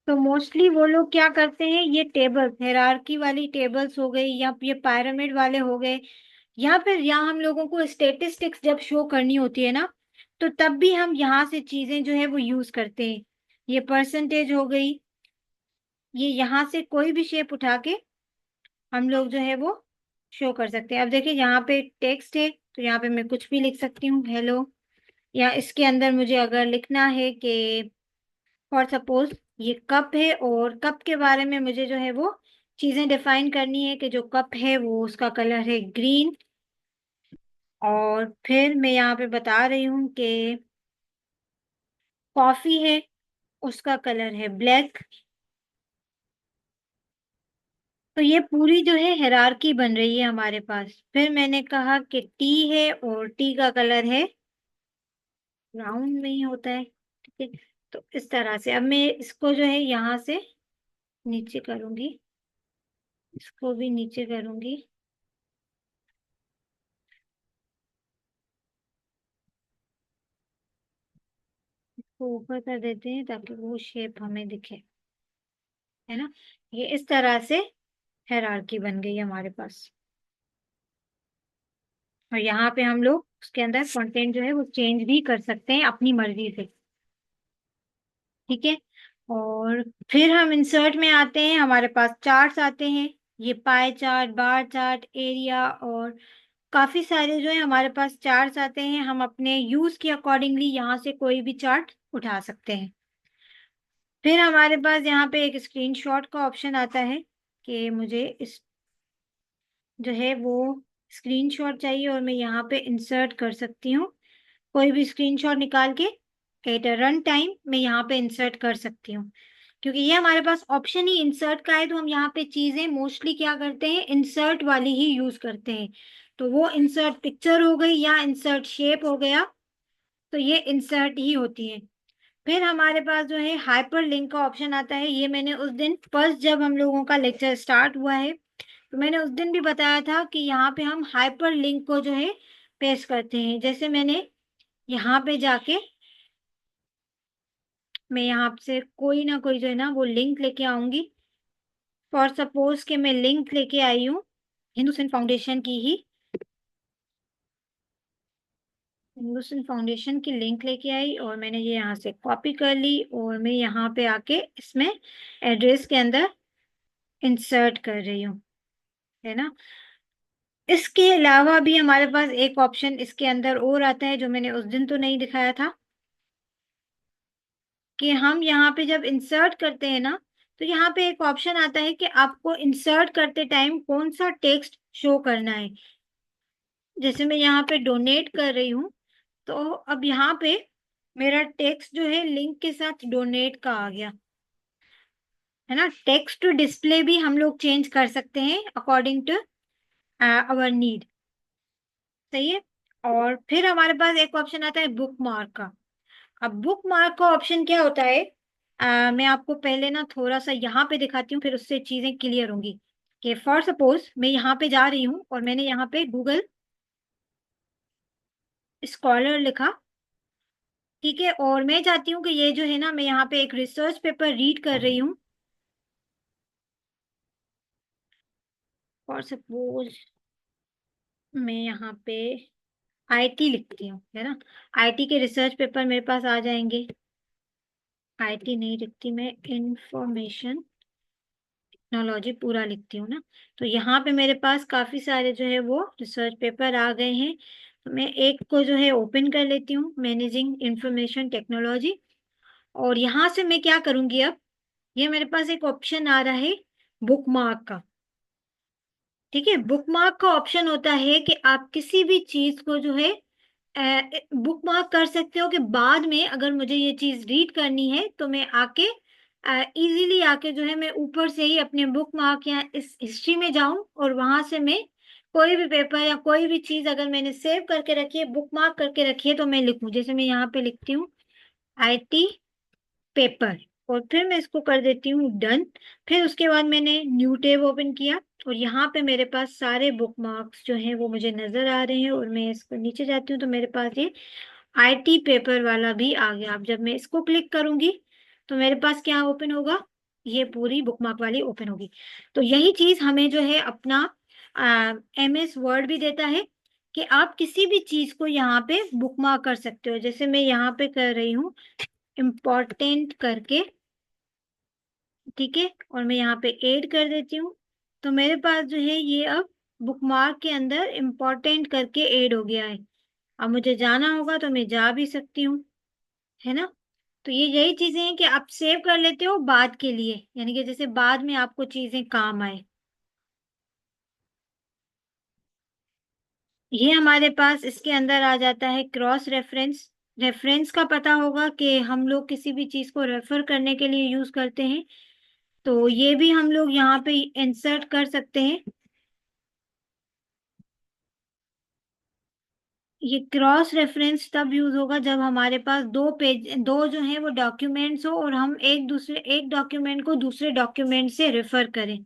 [SPEAKER 1] तो मोस्टली वो लोग क्या करते हैं, ये टेबल, हायरार्की वाली टेबल्स हो गई या ये पिरामिड वाले हो गए, या फिर यहाँ हम लोगों को स्टेटिस्टिक्स जब शो करनी होती है ना, तो तब भी हम यहाँ से चीजें जो है वो यूज करते हैं। ये परसेंटेज हो गई, ये यहाँ से कोई भी शेप उठा के हम लोग जो है वो शो कर सकते हैं। अब देखिए यहाँ पे टेक्स्ट है तो यहाँ पे मैं कुछ भी लिख सकती हूँ, हेलो। या इसके अंदर मुझे अगर लिखना है कि फॉर सपोज ये कप है और कप के बारे में मुझे जो है वो चीजें डिफाइन करनी है कि जो कप है वो उसका कलर है ग्रीन, और फिर मैं यहाँ पे बता रही हूँ कि कॉफी है, उसका कलर है ब्लैक। तो ये पूरी जो है हायरार्की बन रही है हमारे पास। फिर मैंने कहा कि टी है और टी का कलर है ब्राउन में ही होता है। ठीक है, तो इस तरह से अब मैं इसको जो है यहाँ से नीचे करूंगी, इसको भी नीचे करूंगी, इसको ऊपर कर देते हैं ताकि वो शेप हमें दिखे, है ना। ये इस तरह से हायरार्की बन गई हमारे पास। और यहाँ पे हम लोग उसके अंदर कंटेंट जो है वो चेंज भी कर सकते हैं अपनी मर्जी से। ठीक है, और फिर हम इंसर्ट में आते हैं, हमारे पास चार्ट्स आते हैं। ये pie chart, bar chart, area, और काफी सारे जो है हमारे पास चार्ट्स आते हैं। हम अपने यूज के अकॉर्डिंगली यहाँ से कोई भी चार्ट उठा सकते हैं। फिर हमारे पास यहाँ पे एक स्क्रीनशॉट का ऑप्शन आता है कि मुझे इस जो है वो स्क्रीनशॉट चाहिए और मैं यहाँ पे इंसर्ट कर सकती हूँ। कोई भी स्क्रीनशॉट निकाल के एट अ रन टाइम मैं यहाँ पे इंसर्ट कर सकती हूँ। क्योंकि ये हमारे पास ऑप्शन ही इंसर्ट का है तो हम यहाँ पे चीजें मोस्टली क्या करते हैं, इंसर्ट वाली ही यूज करते हैं। तो वो इंसर्ट पिक्चर हो गई या इंसर्ट शेप हो गया, तो ये इंसर्ट ही होती है। फिर हमारे पास जो है हाइपर लिंक का ऑप्शन आता है। ये मैंने उस दिन फर्स्ट जब हम लोगों का लेक्चर स्टार्ट हुआ है तो मैंने उस दिन भी बताया था कि यहाँ पे हम हाइपर लिंक को जो है पेस्ट करते हैं। जैसे मैंने यहाँ पे जाके मैं यहाँ से कोई ना कोई जो है ना वो लिंक लेके आऊंगी। फॉर सपोज कि मैं लिंक लेके आई हूँ हिंदुस्तान फाउंडेशन की ही, हिंदुस्तान फाउंडेशन की लिंक लेके आई और मैंने ये यहाँ से कॉपी कर ली और मैं यहाँ पे आके इसमें एड्रेस के अंदर इंसर्ट कर रही हूँ, है ना। इसके अलावा भी हमारे पास एक ऑप्शन इसके अंदर और आता है जो मैंने उस दिन तो नहीं दिखाया था, कि हम यहाँ पे जब इंसर्ट करते हैं ना तो यहाँ पे एक ऑप्शन आता है कि आपको इंसर्ट करते टाइम कौन सा टेक्स्ट शो करना है। जैसे मैं यहाँ पे डोनेट कर रही हूँ तो अब यहाँ पे मेरा टेक्स्ट जो है लिंक के साथ डोनेट का आ गया, है ना। टेक्स्ट टू डिस्प्ले भी हम लोग चेंज कर सकते हैं अकॉर्डिंग टू आवर नीड, सही है। और फिर हमारे पास एक ऑप्शन आता है बुक मार्क का। अब बुक मार्क का ऑप्शन क्या होता है, मैं आपको पहले ना थोड़ा सा यहाँ पे दिखाती हूँ फिर उससे चीजें क्लियर होंगी। कि फॉर सपोज मैं यहाँ पे जा रही हूँ और मैंने यहाँ पे गूगल स्कॉलर लिखा, ठीक है। और मैं चाहती हूँ कि ये जो है ना मैं यहाँ पे एक रिसर्च पेपर रीड कर रही हूँ। फॉर सपोज मैं यहाँ पे आईटी लिखती हूँ, है ना। आईटी के रिसर्च पेपर मेरे पास आ जाएंगे। आईटी नहीं लिखती मैं, इंफॉर्मेशन टेक्नोलॉजी पूरा लिखती हूँ ना। तो यहाँ पे मेरे पास काफी सारे जो है वो रिसर्च पेपर आ गए हैं। तो मैं एक को जो है ओपन कर लेती हूँ, मैनेजिंग इंफॉर्मेशन टेक्नोलॉजी। और यहाँ से मैं क्या करूंगी अब, ये मेरे पास एक ऑप्शन आ रहा है बुकमार्क का, ठीक है। बुकमार्क का ऑप्शन होता है कि आप किसी भी चीज को जो है बुक मार्क कर सकते हो, कि बाद में अगर मुझे ये चीज रीड करनी है तो मैं आके इजीली आके जो है मैं ऊपर से ही अपने बुक मार्क या इस हिस्ट्री में जाऊं और वहां से मैं कोई भी पेपर या कोई भी चीज अगर मैंने सेव करके रखी है, बुक मार्क करके रखी है, तो मैं लिखूं। जैसे मैं यहाँ पे लिखती हूँ आईटी पेपर और फिर मैं इसको कर देती हूँ डन। फिर उसके बाद मैंने न्यू टैब ओपन किया और यहाँ पे मेरे पास सारे बुक मार्क्स जो हैं वो मुझे नजर आ रहे हैं। और मैं इसको नीचे जाती हूँ तो मेरे पास ये आईटी पेपर वाला भी आ गया। अब जब मैं इसको क्लिक करूंगी तो मेरे पास क्या ओपन होगा, ये पूरी बुकमार्क वाली ओपन होगी। तो यही चीज हमें जो है अपना एमएस वर्ड भी देता है कि आप किसी भी चीज को यहाँ पे बुकमार्क कर सकते हो। जैसे मैं यहाँ पे कर रही हूँ इम्पोर्टेंट करके, ठीक है। और मैं यहाँ पे ऐड कर देती हूँ तो मेरे पास जो है ये अब बुकमार्क के अंदर इम्पोर्टेंट करके ऐड हो गया है। अब मुझे जाना होगा तो मैं जा भी सकती हूँ, है ना। तो ये यही चीजें हैं कि आप सेव कर लेते हो बाद के लिए, यानी कि जैसे बाद में आपको चीजें काम आए। ये हमारे पास इसके अंदर आ जाता है क्रॉस रेफरेंस। रेफरेंस का पता होगा कि हम लोग किसी भी चीज को रेफर करने के लिए यूज करते हैं, तो ये भी हम लोग यहाँ पे इंसर्ट कर सकते हैं। ये क्रॉस रेफरेंस तब यूज होगा जब हमारे पास दो पेज, दो जो है वो डॉक्यूमेंट्स हो और हम एक डॉक्यूमेंट को दूसरे डॉक्यूमेंट से रेफर करें,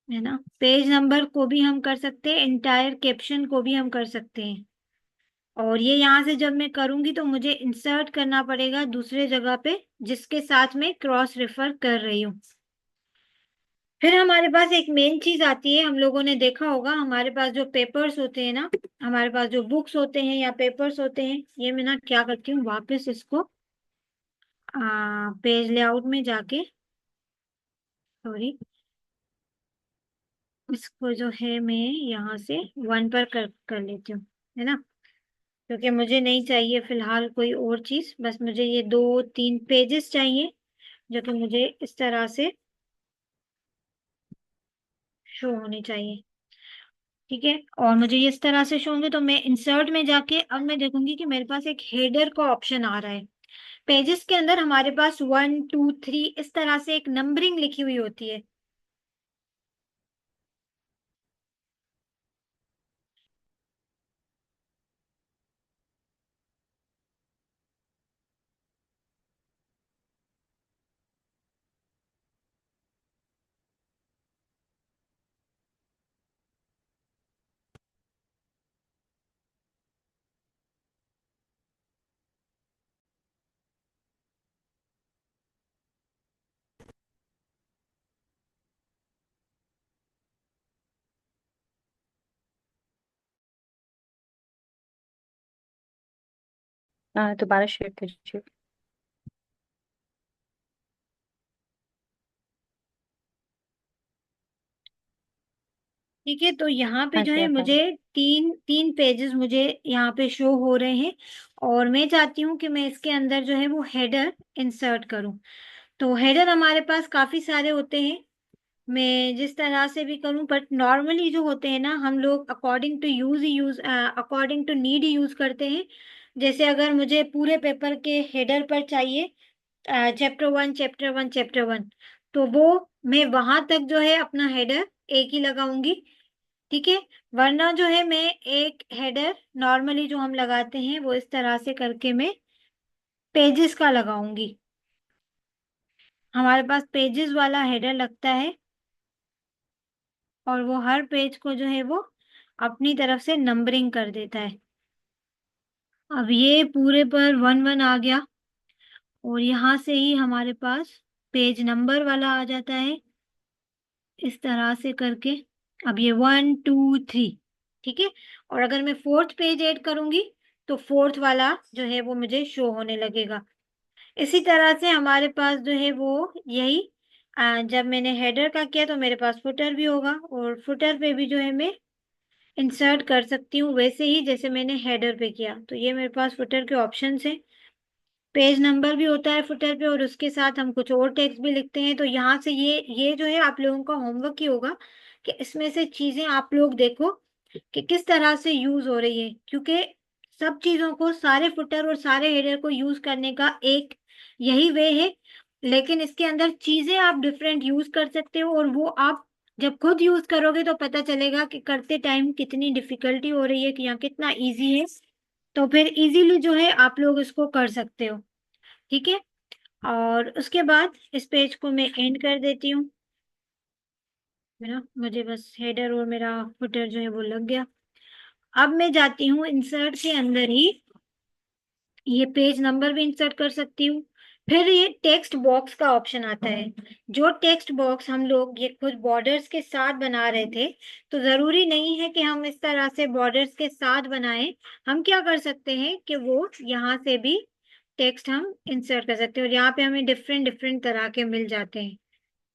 [SPEAKER 1] है ना। पेज नंबर को भी हम कर सकते हैं, इंटायर कैप्शन को भी हम कर सकते हैं। और ये यहाँ से जब मैं करूंगी तो मुझे इंसर्ट करना पड़ेगा दूसरे जगह पे जिसके साथ मैं क्रॉस रेफर कर रही हूँ। फिर हमारे पास एक मेन चीज आती है, हम लोगों ने देखा होगा हमारे पास जो पेपर्स होते हैं ना, हमारे पास जो बुक्स होते हैं या पेपर्स होते हैं, ये मैं ना क्या करती हूँ वापस इसको पेज लेआउट में जाके, सॉरी, इसको जो है मैं यहाँ से वन पर कर लेती हूँ, है ना। क्योंकि मुझे नहीं चाहिए फिलहाल कोई और चीज, बस मुझे ये 2-3 पेजेस चाहिए जो कि मुझे इस तरह से शो होने चाहिए, ठीक है। और मुझे ये इस तरह से शो होंगे तो मैं इंसर्ट में जाके अब मैं देखूंगी कि मेरे पास एक हेडर का ऑप्शन आ रहा है। पेजेस के अंदर हमारे पास 1 2 3 इस तरह से एक नंबरिंग लिखी हुई होती है।
[SPEAKER 2] दोबारा शेयर कीजिए।
[SPEAKER 1] ठीक है, तो यहाँ पे
[SPEAKER 2] हाँ
[SPEAKER 1] जो
[SPEAKER 2] जी,
[SPEAKER 1] है
[SPEAKER 2] आप आ
[SPEAKER 1] मुझे
[SPEAKER 2] रहे
[SPEAKER 1] तीन तीन पेजेस मुझे यहाँ पे शो हो रहे हैं, और मैं चाहती हूँ कि मैं इसके अंदर जो है वो हेडर इंसर्ट करूँ। तो हेडर हमारे पास काफी सारे होते हैं, मैं जिस तरह से भी करूं, बट नॉर्मली जो होते हैं ना, हम लोग अकॉर्डिंग टू नीड यूज करते हैं। जैसे अगर मुझे पूरे पेपर के हेडर पर चाहिए चैप्टर 1 चैप्टर 1 चैप्टर 1, तो वो मैं वहां तक जो है अपना हेडर एक ही लगाऊंगी। ठीक है, वरना जो है मैं एक हेडर नॉर्मली जो हम लगाते हैं वो इस तरह से करके मैं पेजेस का लगाऊंगी। हमारे पास पेजेस वाला हेडर लगता है, और वो हर पेज को जो है वो अपनी तरफ से नंबरिंग कर देता है। अब ये पूरे पर 1 1 आ गया, और यहाँ से ही हमारे पास पेज नंबर वाला आ जाता है, इस तरह से करके। अब ये 1 2 3, ठीक है। और अगर मैं फोर्थ पेज ऐड करूंगी तो फोर्थ वाला जो है वो मुझे शो होने लगेगा। इसी तरह से हमारे पास जो है वो यही जब मैंने हेडर का किया तो मेरे पास फुटर भी होगा, और फुटर पे भी जो है मैं इंसर्ट कर सकती हूँ वैसे ही जैसे मैंने हेडर पे किया। तो ये मेरे पास फुटर के ऑप्शन है। पेज नंबर भी होता है फुटर पे, और उसके साथ हम कुछ और टेक्स्ट भी लिखते हैं। तो यहाँ से ये जो है आप लोगों का होमवर्क ही होगा कि इसमें से चीजें आप लोग देखो कि किस तरह से यूज हो रही है, क्योंकि सब चीजों को, सारे फुटर और सारे हेडर को यूज करने का एक यही वे है, लेकिन इसके अंदर चीजें आप डिफरेंट यूज कर सकते हो, और वो आप जब खुद यूज करोगे तो पता चलेगा कि करते टाइम कितनी डिफिकल्टी हो रही है कि यहाँ कितना इजी है। तो फिर इजीली जो है आप लोग इसको कर सकते हो। ठीक है, और उसके बाद इस पेज को मैं एंड कर देती हूँ, है ना। मुझे बस हेडर और मेरा फुटर जो है वो लग गया। अब मैं जाती हूँ इंसर्ट के अंदर ही, ये पेज नंबर भी इंसर्ट कर सकती हूँ। फिर ये टेक्स्ट बॉक्स का ऑप्शन आता है। जो टेक्स्ट बॉक्स हम लोग ये खुद बॉर्डर्स के साथ बना रहे थे, तो जरूरी नहीं है कि हम इस तरह से बॉर्डर्स के साथ बनाएं। हम क्या कर सकते हैं कि वो यहाँ से भी टेक्स्ट हम इंसर्ट कर सकते हैं, और यहाँ पे हमें डिफरेंट डिफरेंट तरह के मिल जाते हैं,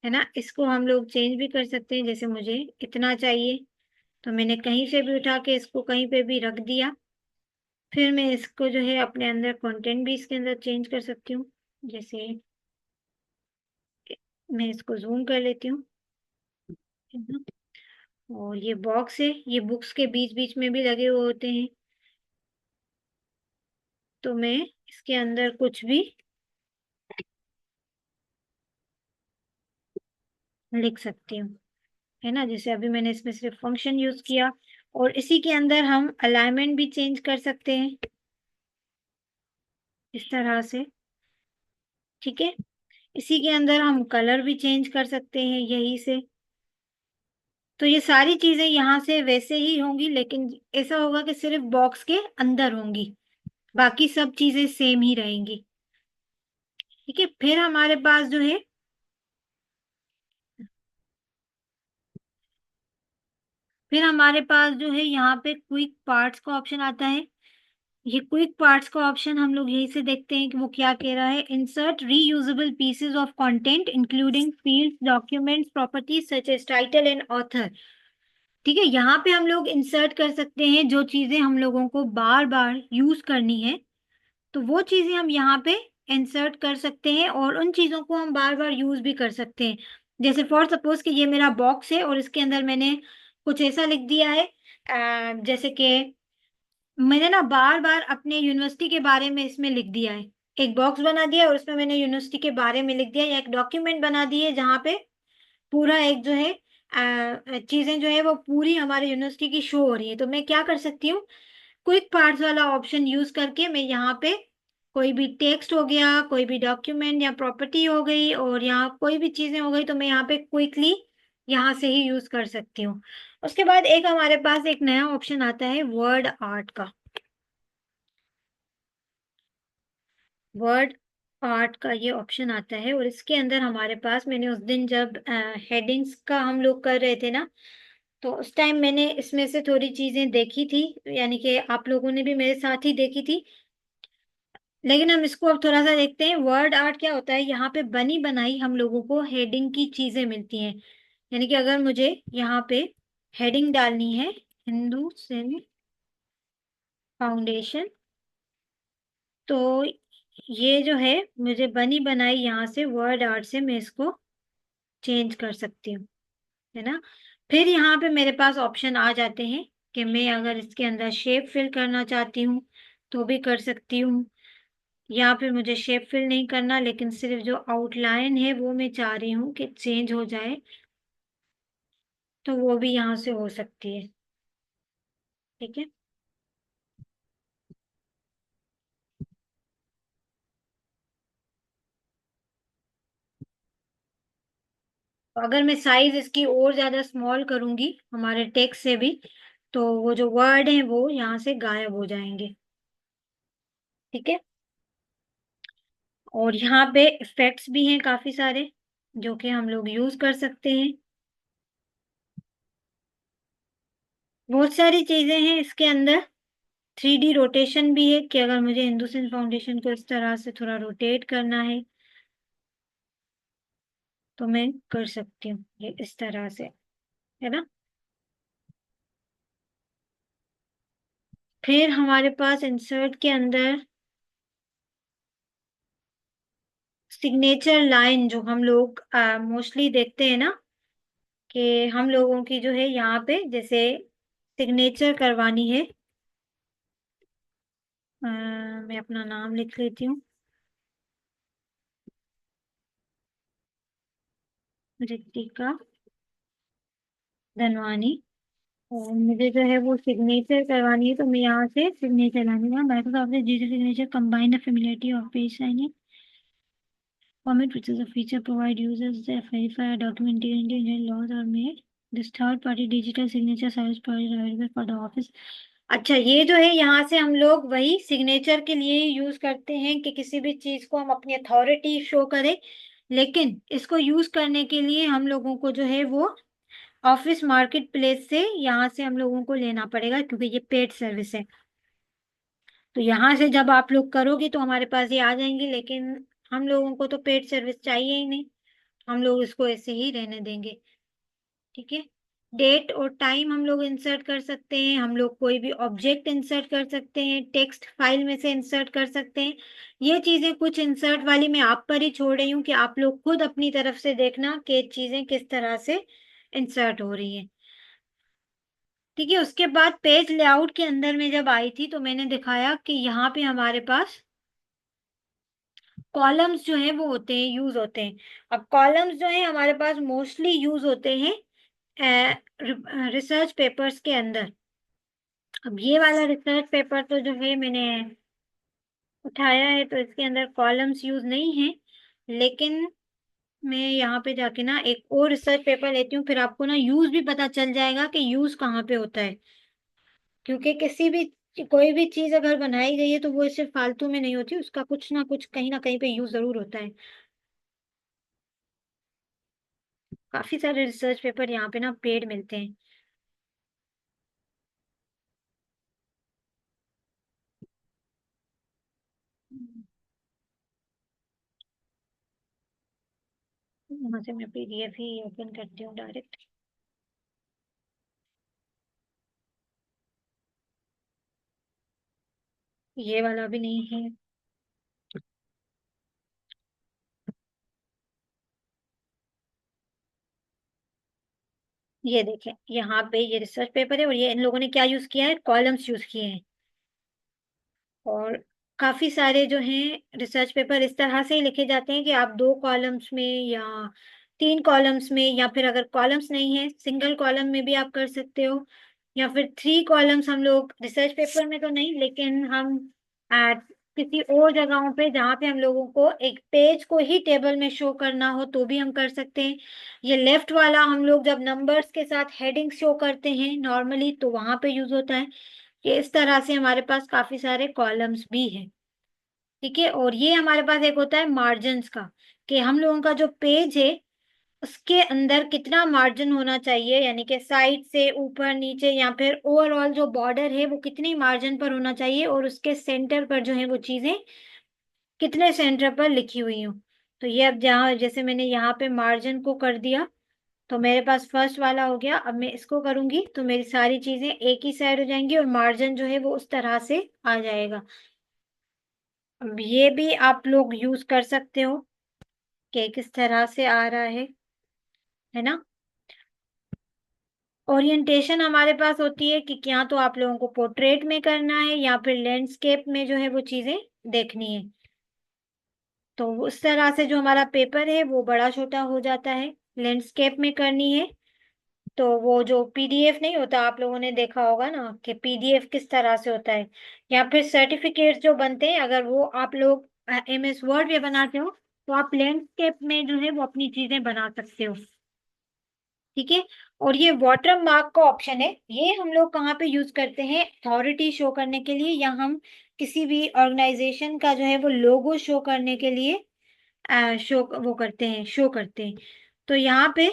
[SPEAKER 1] है ना। इसको हम लोग चेंज भी कर सकते हैं, जैसे मुझे इतना चाहिए तो मैंने कहीं से भी उठा के इसको कहीं पे भी रख दिया। फिर मैं इसको जो है अपने अंदर कंटेंट भी इसके अंदर चेंज कर सकती हूँ। जैसे मैं इसको जूम कर लेती हूँ, है ना? और ये बॉक्स है, ये बुक्स के बीच बीच में भी लगे हुए होते हैं, तो मैं इसके अंदर कुछ भी लिख सकती हूँ, है ना। जैसे अभी मैंने इसमें सिर्फ फंक्शन यूज किया, और इसी के अंदर हम अलाइनमेंट भी चेंज कर सकते हैं इस तरह से। ठीक है, इसी के अंदर हम कलर भी चेंज कर सकते हैं यहीं से। तो ये सारी चीजें यहाँ से वैसे ही होंगी, लेकिन ऐसा होगा कि सिर्फ बॉक्स के अंदर होंगी, बाकी सब चीजें सेम ही रहेंगी। ठीक है, फिर हमारे पास जो है, यहाँ पे क्विक पार्ट्स का ऑप्शन आता है। ये क्विक पार्ट्स का ऑप्शन हम लोग यहीं से देखते हैं कि वो क्या कह रहा है। Insert reusable pieces of content including fields, documents, properties such as title and author. ठीक है, यहाँ पे हम लोग इंसर्ट कर सकते हैं जो चीजें हम लोगों को बार बार यूज करनी है, तो वो चीजें हम यहाँ पे इंसर्ट कर सकते हैं, और उन चीजों को हम बार बार यूज भी कर सकते हैं। जैसे फॉर सपोज कि ये मेरा बॉक्स है और इसके अंदर मैंने कुछ ऐसा लिख दिया है, जैसे कि मैंने ना बार बार अपने यूनिवर्सिटी के बारे में इसमें लिख दिया है। एक बॉक्स बना दिया और उसमें मैंने यूनिवर्सिटी के बारे में लिख दिया, या एक डॉक्यूमेंट बना दिए जहाँ पे पूरा एक जो है चीजें जो है वो पूरी हमारे यूनिवर्सिटी की शो हो रही है। तो मैं क्या कर सकती हूँ, क्विक पार्ट्स वाला ऑप्शन यूज करके मैं यहाँ पे कोई भी टेक्स्ट हो गया, कोई भी डॉक्यूमेंट या प्रॉपर्टी हो गई, और यहाँ कोई भी चीजें हो गई, तो मैं यहाँ पे क्विकली यहाँ से ही यूज कर सकती हूँ। उसके बाद एक हमारे पास एक नया ऑप्शन आता है वर्ड आर्ट का। वर्ड आर्ट का ये ऑप्शन आता है, और इसके अंदर हमारे पास, मैंने उस दिन जब हेडिंग्स का हम लोग कर रहे थे ना, तो उस टाइम मैंने इसमें से थोड़ी चीजें देखी थी, यानी कि आप लोगों ने भी मेरे साथ ही देखी थी। लेकिन हम इसको अब थोड़ा सा देखते हैं। वर्ड आर्ट क्या होता है, यहाँ पे बनी बनाई हम लोगों को हेडिंग की चीजें मिलती हैं। यानी कि अगर मुझे यहाँ पे हेडिंग डालनी है, हिंदू सिंह फाउंडेशन, तो ये जो है मुझे बनी बनाई यहाँ से वर्ड आर्ट से मैं इसको चेंज कर सकती हूँ, है ना। फिर यहाँ पे मेरे पास ऑप्शन आ जाते हैं कि मैं अगर इसके अंदर शेप फिल करना चाहती हूँ तो भी कर सकती हूँ, या फिर मुझे शेप फिल नहीं करना, लेकिन सिर्फ जो आउटलाइन है वो मैं चाह रही हूँ कि चेंज हो जाए, तो वो भी यहाँ से हो सकती है। ठीक है। तो अगर मैं साइज इसकी और ज्यादा स्मॉल करूंगी हमारे टेक्स्ट से भी, तो वो जो वर्ड है वो यहाँ से गायब हो जाएंगे। ठीक है। और यहाँ पे इफेक्ट्स भी हैं काफी सारे जो कि हम लोग यूज कर सकते हैं। बहुत सारी चीजें हैं इसके अंदर। 3D रोटेशन भी है कि अगर मुझे हिंदुस्तान फाउंडेशन को इस तरह से थोड़ा रोटेट करना है तो मैं कर सकती हूँ ये इस तरह से, है ना। फिर हमारे पास इंसर्ट के अंदर सिग्नेचर लाइन, जो हम लोग मोस्टली देखते हैं ना, कि हम लोगों की जो है यहाँ पे जैसे सिग्नेचर करवानी है। मैं अपना नाम लिख लेती हूँ, रितिका धनवानी। और मुझे जो है वो सिग्नेचर करवानी है, तो मैं यहाँ से सिग्नेचर लानी है। माइक्रोसॉफ्ट ने digital signature combine the familiarity of page signing format, which is a feature provide users that verify a document into Indian laws are made. This third party digital signature service provided available for the office. अच्छा, ये जो है यहाँ से हम लोग वही signature के लिए यूज करते हैं कि किसी भी चीज को हम अपनी अथॉरिटी शो करें, लेकिन इसको यूज करने के लिए हम लोगों को जो है वो ऑफिस मार्केट प्लेस से यहाँ से हम लोगों को लेना पड़ेगा, क्योंकि ये पेड सर्विस है। तो यहाँ से जब आप लोग करोगे तो हमारे पास ये आ जाएंगे, लेकिन हम लोगों को तो पेड सर्विस चाहिए ही नहीं, हम लोग इसको ऐसे ही रहने देंगे। ठीक है। डेट और टाइम हम लोग इंसर्ट कर सकते हैं, हम लोग कोई भी ऑब्जेक्ट इंसर्ट कर सकते हैं, टेक्स्ट फाइल में से इंसर्ट कर सकते हैं। ये चीजें कुछ इंसर्ट वाली मैं आप पर ही छोड़ रही हूँ कि आप लोग खुद अपनी तरफ से देखना कि चीजें किस तरह से इंसर्ट हो रही हैं। ठीक है। उसके बाद पेज लेआउट के अंदर में जब आई थी तो मैंने दिखाया कि यहाँ पे हमारे पास कॉलम्स जो हैं वो होते हैं, यूज होते हैं। अब कॉलम्स जो हैं हमारे पास मोस्टली यूज होते हैं रिसर्च पेपर्स के अंदर। अब ये वाला रिसर्च पेपर तो जो है मैंने उठाया है, तो इसके अंदर कॉलम्स यूज नहीं है, लेकिन मैं यहाँ पे जाके ना एक और रिसर्च पेपर लेती हूँ, फिर आपको ना यूज भी पता चल जाएगा कि यूज कहाँ पे होता है। क्योंकि किसी भी कोई भी चीज अगर बनाई गई है तो वो सिर्फ फालतू में नहीं होती, उसका कुछ ना कुछ कहीं ना कहीं पे यूज जरूर होता है। काफी सारे रिसर्च पेपर यहाँ पे ना पेड मिलते हैं। वहां से मैं PDF ही ओपन करती हूँ डायरेक्ट। ये वाला भी नहीं है। ये देखें, यहाँ पे ये रिसर्च पेपर है और ये इन लोगों ने क्या यूज किया है, कॉलम्स यूज किए हैं। और काफी सारे जो हैं रिसर्च पेपर इस तरह से ही लिखे जाते हैं कि आप 2 कॉलम्स में या 3 कॉलम्स में, या फिर अगर कॉलम्स नहीं है सिंगल कॉलम में भी आप कर सकते हो, या फिर 3 कॉलम्स। हम लोग रिसर्च पेपर में तो नहीं, लेकिन हम किसी और जगहों पे जहाँ पे हम लोगों को एक पेज को ही टेबल में शो करना हो तो भी हम कर सकते हैं। ये लेफ्ट वाला हम लोग जब नंबर्स के साथ हेडिंग शो करते हैं नॉर्मली तो वहां पे यूज होता है। ये इस तरह से हमारे पास काफी सारे कॉलम्स भी हैं। ठीक है। और ये हमारे पास एक होता है मार्जिन्स का, कि हम लोगों का जो पेज है उसके अंदर कितना मार्जिन होना चाहिए, यानी कि साइड से ऊपर नीचे, या फिर ओवरऑल जो बॉर्डर है वो कितनी मार्जिन पर होना चाहिए, और उसके सेंटर पर जो है वो चीजें कितने सेंटर पर लिखी हुई हूँ। तो ये अब जहाँ जैसे मैंने यहाँ पे मार्जिन को कर दिया, तो मेरे पास फर्स्ट वाला हो गया। अब मैं इसको करूंगी तो मेरी सारी चीजें एक ही साइड हो जाएंगी और मार्जिन जो है वो उस तरह से आ जाएगा। अब ये भी आप लोग यूज कर सकते हो कि किस तरह से आ रहा है ना। ओरिएंटेशन हमारे पास होती है कि क्या तो आप लोगों को पोर्ट्रेट में करना है या फिर लैंडस्केप में जो है वो चीजें देखनी है। तो उस तरह से जो हमारा पेपर है वो बड़ा छोटा हो जाता है। लैंडस्केप में करनी है तो वो जो पीडीएफ नहीं होता, आप लोगों ने देखा होगा ना कि पीडीएफ किस तरह से होता है, या फिर सर्टिफिकेट जो बनते हैं, अगर वो आप लोग एमएस वर्ड में बनाते हो तो आप लैंडस्केप में जो है वो अपनी चीजें बना सकते हो। ठीक है। और ये वाटर मार्क का ऑप्शन है, ये हम लोग कहाँ पे यूज करते हैं, अथॉरिटी शो करने के लिए, या हम किसी भी ऑर्गेनाइजेशन का जो है वो लोगो शो करने के लिए शो वो करते हैं, शो करते हैं। तो यहाँ पे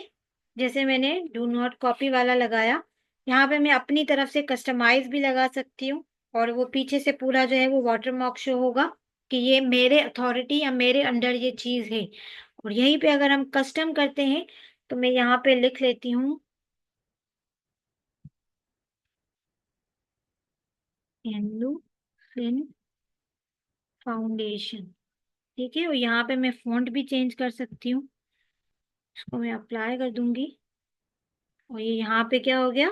[SPEAKER 1] जैसे मैंने डू नॉट कॉपी वाला लगाया, यहाँ पे मैं अपनी तरफ से कस्टमाइज भी लगा सकती हूँ, और वो पीछे से पूरा जो है वो वाटर मार्क शो होगा कि ये मेरे अथॉरिटी या मेरे अंडर ये चीज है। और यहीं पे अगर हम कस्टम करते हैं तो मैं यहाँ पे लिख लेती हूँ हिंदू फिन फाउंडेशन। ठीक है। और यहाँ पे मैं फॉन्ट भी चेंज कर सकती हूँ, इसको मैं अप्लाई कर दूंगी, और ये यहाँ पे क्या हो गया,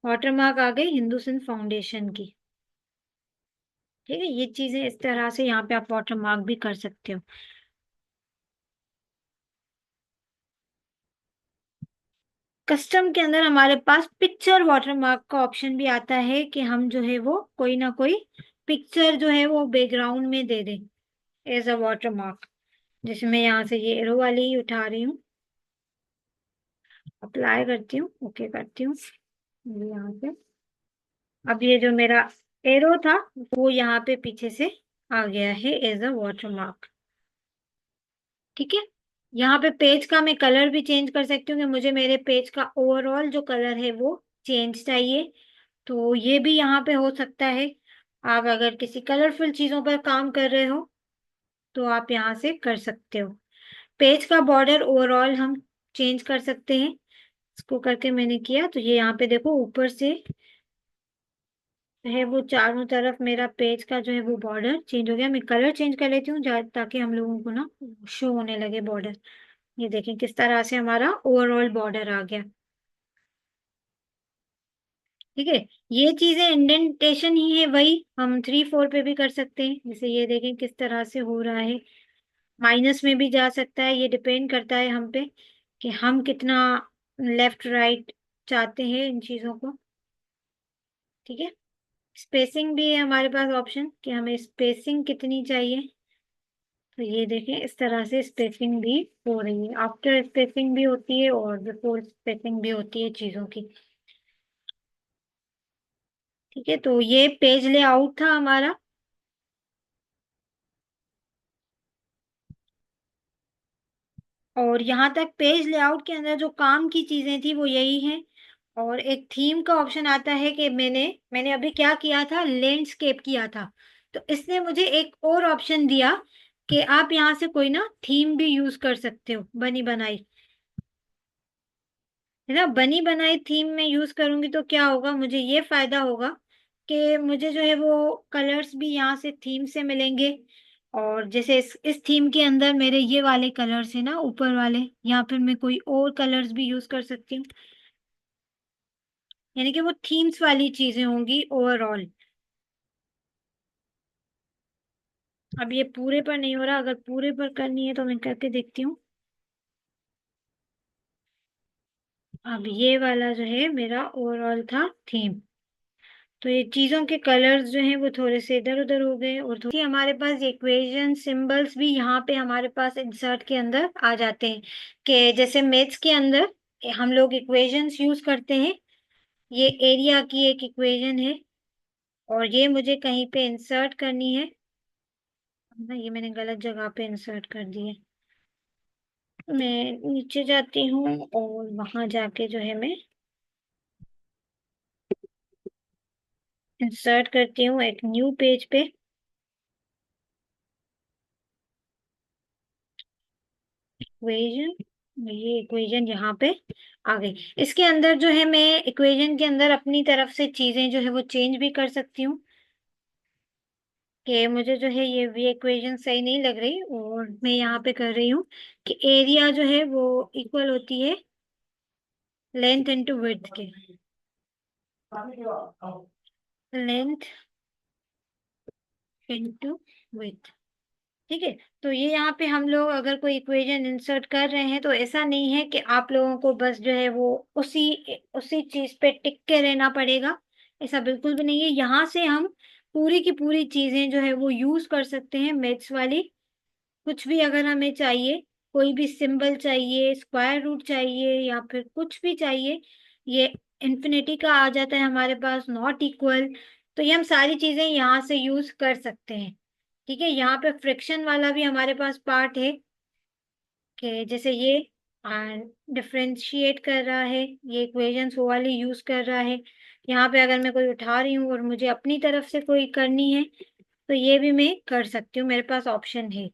[SPEAKER 1] वाटरमार्क आ गई हिंदू सिंह फाउंडेशन की। ठीक है। ये चीजें इस तरह से यहाँ पे आप वाटरमार्क भी कर सकते हो। कस्टम के अंदर हमारे पास पिक्चर वाटरमार्क का ऑप्शन भी आता है कि हम जो है वो कोई ना कोई पिक्चर जो है वो बैकग्राउंड में दे दें एज अ वाटरमार्क। जैसे मैं यहाँ से ये एरो वाली ही उठा रही हूँ, अप्लाई करती हूँ, ओके करती हूँ। ये यहाँ पे अब ये जो मेरा एरो था वो यहाँ पे पीछे से आ गया है एज अ वाटरमार्क। ठीक है। यहाँ पे पेज का मैं कलर भी चेंज कर सकती हूँ कि मुझे मेरे पेज का ओवरऑल जो कलर है वो चेंज चाहिए, तो ये भी यहाँ पे हो सकता है। आप अगर किसी कलरफुल चीजों पर काम कर रहे हो तो आप यहाँ से कर सकते हो। पेज का बॉर्डर ओवरऑल हम चेंज कर सकते हैं। इसको करके मैंने किया तो ये यहाँ पे देखो ऊपर से है वो चारों तरफ मेरा पेज का जो है वो बॉर्डर चेंज हो गया। मैं कलर चेंज कर लेती हूँ ताकि हम लोगों को ना शो होने लगे बॉर्डर। ये देखें किस तरह से हमारा ओवरऑल बॉर्डर आ गया। ठीक है। ये चीजें इंडेंटेशन ही है, वही हम 3-4 पे भी कर सकते हैं। जैसे ये देखें किस तरह से हो रहा है, माइनस में भी जा सकता है, ये डिपेंड करता है हम पे कि हम कितना लेफ्ट राइट चाहते हैं इन चीजों को। ठीक है। स्पेसिंग भी है हमारे पास ऑप्शन कि हमें स्पेसिंग कितनी चाहिए। तो ये देखें इस तरह से स्पेसिंग भी हो रही है, आफ्टर स्पेसिंग भी होती है और बिफोर स्पेसिंग भी होती है चीजों की। ठीक है। तो ये पेज लेआउट था हमारा। और यहाँ तक पेज लेआउट के अंदर जो काम की चीजें थी वो यही है। और एक थीम का ऑप्शन आता है कि मैंने मैंने अभी क्या किया था, लैंडस्केप किया था, तो इसने मुझे एक और ऑप्शन दिया कि आप यहाँ से कोई ना थीम भी यूज कर सकते हो, बनी बनाई, है ना। बनी बनाई थीम में यूज करूंगी तो क्या होगा, मुझे ये फायदा होगा कि मुझे जो है वो कलर्स भी यहाँ से थीम से मिलेंगे। और जैसे इस थीम के अंदर मेरे ये वाले कलर्स है ना ऊपर वाले, यहाँ पर मैं कोई और कलर्स भी यूज कर सकती हूँ, यानी कि वो थीम्स वाली चीजें होंगी ओवरऑल। अब ये पूरे पर नहीं हो रहा, अगर पूरे पर करनी है तो मैं करके देखती हूँ। अब ये वाला जो है मेरा ओवरऑल था थीम, तो ये चीजों के कलर्स जो हैं वो थोड़े से इधर उधर हो गए। और थोड़ी हमारे पास इक्वेशन सिंबल्स भी यहाँ पे हमारे पास इंसर्ट के अंदर आ जाते हैं, कि जैसे मैथ्स के अंदर हम लोग इक्वेशंस यूज करते हैं। ये एरिया की एक इक्वेशन है और ये मुझे कहीं पे इंसर्ट करनी है ना, ये मैंने गलत जगह पे इंसर्ट कर दी है। मैं नीचे जाती हूँ और वहां जाके जो है मैं इंसर्ट करती हूँ एक न्यू पेज पे। इक्वेजन, ये इक्वेजन यहाँ पे आ गई। इसके अंदर जो है मैं इक्वेजन के अंदर अपनी तरफ से चीजें जो है वो चेंज भी कर सकती हूँ, कि मुझे जो है ये इक्वेशन सही नहीं लग रही, और मैं यहाँ पे कर रही हूँ कि एरिया जो है वो इक्वल होती है लेंथ इंटू विड्थ के। लेंथ इंटू विड्थ, ठीक है। तो ये यहाँ पे हम लोग अगर कोई इक्वेशन इंसर्ट कर रहे हैं तो ऐसा नहीं है कि आप लोगों को बस जो है वो उसी उसी चीज पे टिक के रहना पड़ेगा, ऐसा बिल्कुल भी नहीं है। यहाँ से हम पूरी की पूरी चीजें जो है वो यूज कर सकते हैं मैथ्स वाली। कुछ भी अगर हमें चाहिए, कोई भी सिंबल चाहिए, स्क्वायर रूट चाहिए, या फिर कुछ भी चाहिए, ये इन्फिनिटी का आ जाता है हमारे पास, नॉट इक्वल, तो ये हम सारी चीजें यहाँ से यूज कर सकते हैं। ठीक है, यहाँ पे फ्रिक्शन वाला भी हमारे पास पार्ट है, कि जैसे ये डिफरेंशिएट कर रहा है, ये इक्वेशंस वो वाली यूज कर रहा है। यहाँ पे अगर मैं कोई उठा रही हूँ और मुझे अपनी तरफ से कोई करनी है तो ये भी मैं कर सकती हूँ, मेरे पास ऑप्शन है।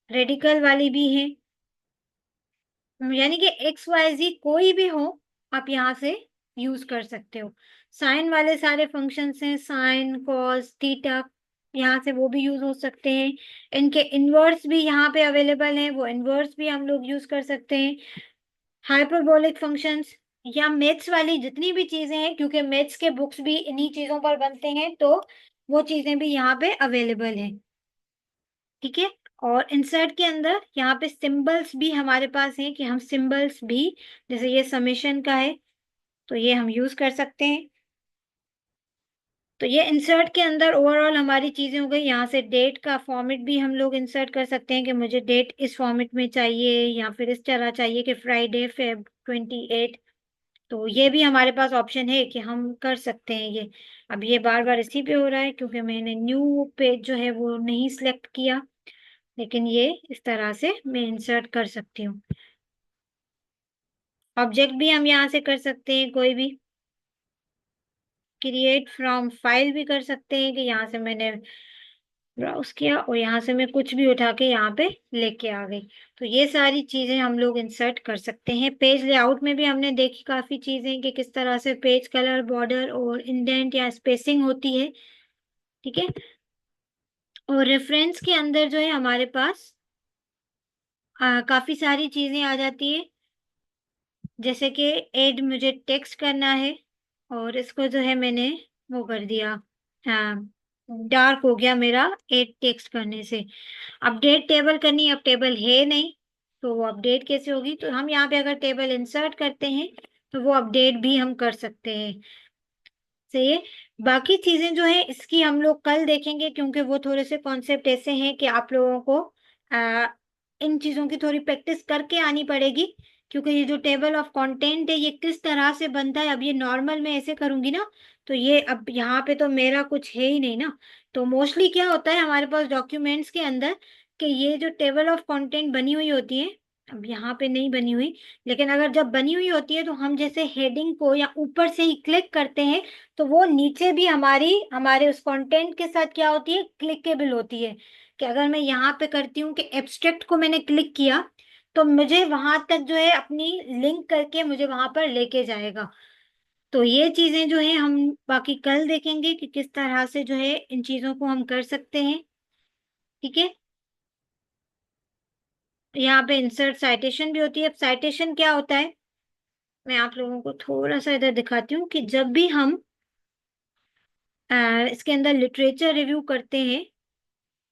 [SPEAKER 1] रेडिकल वाली भी है, यानी कि एक्स वाई जी कोई भी हो आप यहाँ से यूज कर सकते हो। साइन वाले सारे फंक्शंस हैं, साइन कॉस थीटा, यहाँ से वो भी यूज हो सकते हैं। इनके इनवर्स भी यहाँ पे अवेलेबल हैं, वो इनवर्स भी हम लोग यूज कर सकते हैं। हाइपरबोलिक फंक्शंस या मैथ्स वाली जितनी भी चीजें हैं, क्योंकि मैथ्स के बुक्स भी इन्हीं चीजों पर बनते हैं, तो वो चीजें भी यहाँ पे अवेलेबल हैं। ठीक है, और इंसर्ट के अंदर यहाँ पे सिंबल्स भी हमारे पास हैं, कि हम सिंबल्स भी, जैसे ये समेशन का है तो ये हम यूज कर सकते हैं। तो ये इंसर्ट के अंदर ओवरऑल हमारी चीजें हो गई। यहाँ से डेट का फॉर्मेट भी हम लोग इंसर्ट कर सकते हैं, कि मुझे डेट इस फॉर्मेट में चाहिए या फिर इस तरह चाहिए कि फ्राइडे Feb 28। तो ये भी हमारे पास ऑप्शन है कि हम कर सकते हैं ये। अब ये बार बार इसी पे हो रहा है क्योंकि मैंने न्यू पेज जो है वो नहीं सिलेक्ट किया, लेकिन ये इस तरह से मैं इंसर्ट कर सकती हूँ। ऑब्जेक्ट भी हम यहाँ से कर सकते हैं, कोई भी क्रिएट फ्रॉम फाइल भी कर सकते हैं, कि यहाँ से मैंने ब्राउज किया और यहाँ से मैं कुछ भी उठा के यहाँ पे लेके आ गई। तो ये सारी चीजें हम लोग इंसर्ट कर सकते हैं। पेज लेआउट में भी हमने देखी काफी चीजें, कि किस तरह से पेज कलर, बॉर्डर और इंडेंट या स्पेसिंग होती है। ठीक है, और रेफरेंस के अंदर जो है हमारे पास काफी सारी चीजें आ जाती है, जैसे कि एड मुझे टेक्स्ट करना है, और इसको जो है मैंने वो कर दिया, हाँ, डार्क हो गया मेरा एड टेक्स्ट करने से। अपडेट टेबल करनी, अब टेबल है नहीं तो वो अपडेट कैसे होगी, तो हम यहाँ पे अगर टेबल इंसर्ट करते हैं तो वो अपडेट भी हम कर सकते हैं। सही है, बाकी चीजें जो है इसकी हम लोग कल देखेंगे, क्योंकि वो थोड़े से कॉन्सेप्ट ऐसे हैं कि आप लोगों को आ, इन चीजों की थोड़ी प्रैक्टिस करके आनी पड़ेगी। क्योंकि ये जो टेबल ऑफ कंटेंट है ये किस तरह से बनता है, अब ये नॉर्मल मैं ऐसे करूंगी ना, तो ये अब यहाँ पे तो मेरा कुछ है ही नहीं ना। तो मोस्टली क्या होता है हमारे पास डॉक्यूमेंट्स के अंदर, कि ये जो टेबल ऑफ कंटेंट बनी हुई होती है, अब यहाँ पे नहीं बनी हुई, लेकिन अगर जब बनी हुई होती है तो हम जैसे हेडिंग को या ऊपर से ही क्लिक करते हैं, तो वो नीचे भी हमारे उस कंटेंट के साथ क्या होती है, क्लिकेबल होती है। कि अगर मैं यहाँ पे करती हूँ कि एब्स्ट्रैक्ट को मैंने क्लिक किया, तो मुझे वहां तक जो है अपनी लिंक करके मुझे वहां पर लेके जाएगा। तो ये चीजें जो है हम बाकी कल देखेंगे कि किस तरह से जो है इन चीजों को हम कर सकते हैं। ठीक है, यहाँ पे इंसर्ट साइटेशन भी होती है। अब साइटेशन क्या होता है, मैं आप लोगों को थोड़ा सा इधर दिखाती हूँ, कि जब भी हम इसके अंदर लिटरेचर रिव्यू करते हैं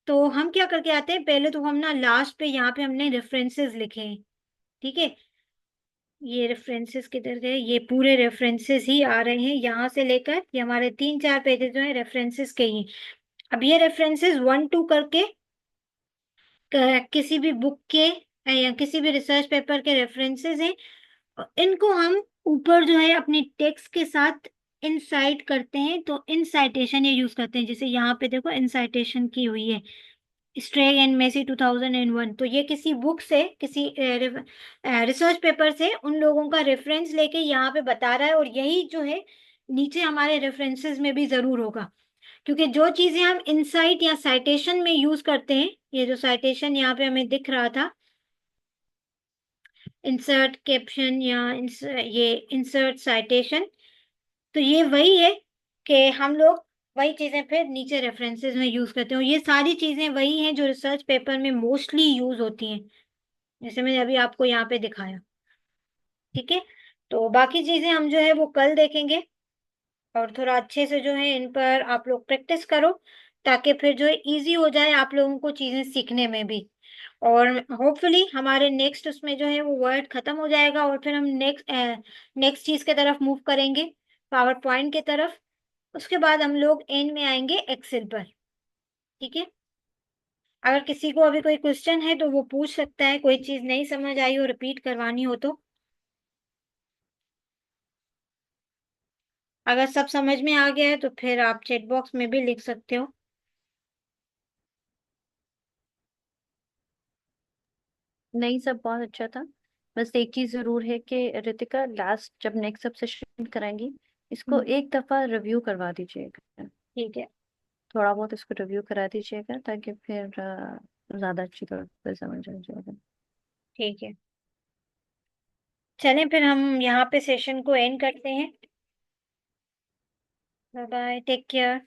[SPEAKER 1] तो हम क्या करके आते हैं, पहले तो हम ना लास्ट पे यहाँ पे हमने रेफरेंसेस लिखे हैं। ठीक है, ये रेफरेंसेस किधर गए, ये पूरे रेफरेंसेस ही आ रहे हैं यहाँ से लेकर, ये हमारे 3-4 पेजेस जो है रेफरेंसेस के ही। अब ये रेफरेंसेस 1-2 करके किसी भी बुक के या किसी भी रिसर्च पेपर के रेफरेंसेस हैं, और इनको हम ऊपर जो है अपनी टेक्स्ट के साथ इनसाइट करते हैं, तो इन साइटेशन ये यूज करते हैं। जैसे यहाँ पे देखो इन साइटेशन की हुई है, स्ट्रेग एंड मेसी 2001, तो ये किसी बुक से, किसी रिसर्च पेपर से उन लोगों का रेफरेंस लेके यहाँ पे बता रहा है, और यही जो है नीचे हमारे रेफरेंसेस में भी जरूर होगा। क्योंकि जो चीजें हम इनसाइट या साइटेशन में यूज करते हैं, ये जो साइटेशन यहाँ पे हमें दिख रहा था, इंसर्ट कैप्शन या ये इंसर्ट साइटेशन। तो ये वही है कि हम लोग वही चीजें फिर नीचे रेफरेंसेस में यूज करते हैं, और ये सारी चीजें वही हैं जो रिसर्च पेपर में मोस्टली यूज होती हैं, जैसे मैंने अभी आपको यहाँ पे दिखाया। ठीक है, तो बाकी चीजें हम जो है वो कल देखेंगे, और थोड़ा अच्छे से जो है इन पर आप लोग प्रैक्टिस करो, ताकि फिर जो है इजी हो जाए आप लोगों को चीजें सीखने में भी। और होपफुली हमारे नेक्स्ट उसमें जो है वो वर्ड खत्म हो जाएगा, और फिर हम नेक्स्ट चीज की तरफ मूव करेंगे, पावर पॉइंट की तरफ। उसके बाद हम लोग एंड में आएंगे एक्सेल पर। ठीक है, अगर किसी को अभी कोई क्वेश्चन है तो वो पूछ सकता है, कोई चीज नहीं समझ आई हो, रिपीट करवानी हो तो। अगर सब समझ में आ गया है तो फिर आप चैट बॉक्स में भी लिख सकते हो।
[SPEAKER 3] नहीं, सब बहुत अच्छा था। बस एक चीज जरूर है कि रितिका, लास्ट जब नेक्स्ट सब सेशन कराएंगी, इसको
[SPEAKER 1] हम्म,
[SPEAKER 3] एक दफा रिव्यू करवा दीजिएगा।
[SPEAKER 1] ठीक है।
[SPEAKER 3] थोड़ा बहुत इसको रिव्यू करा दीजिएगा, ताकि फिर ज्यादा अच्छी तरह से समझ आ जाएगा।
[SPEAKER 1] ठीक है, चलें फिर हम यहाँ पे सेशन को एंड करते हैं। Bye bye, take care.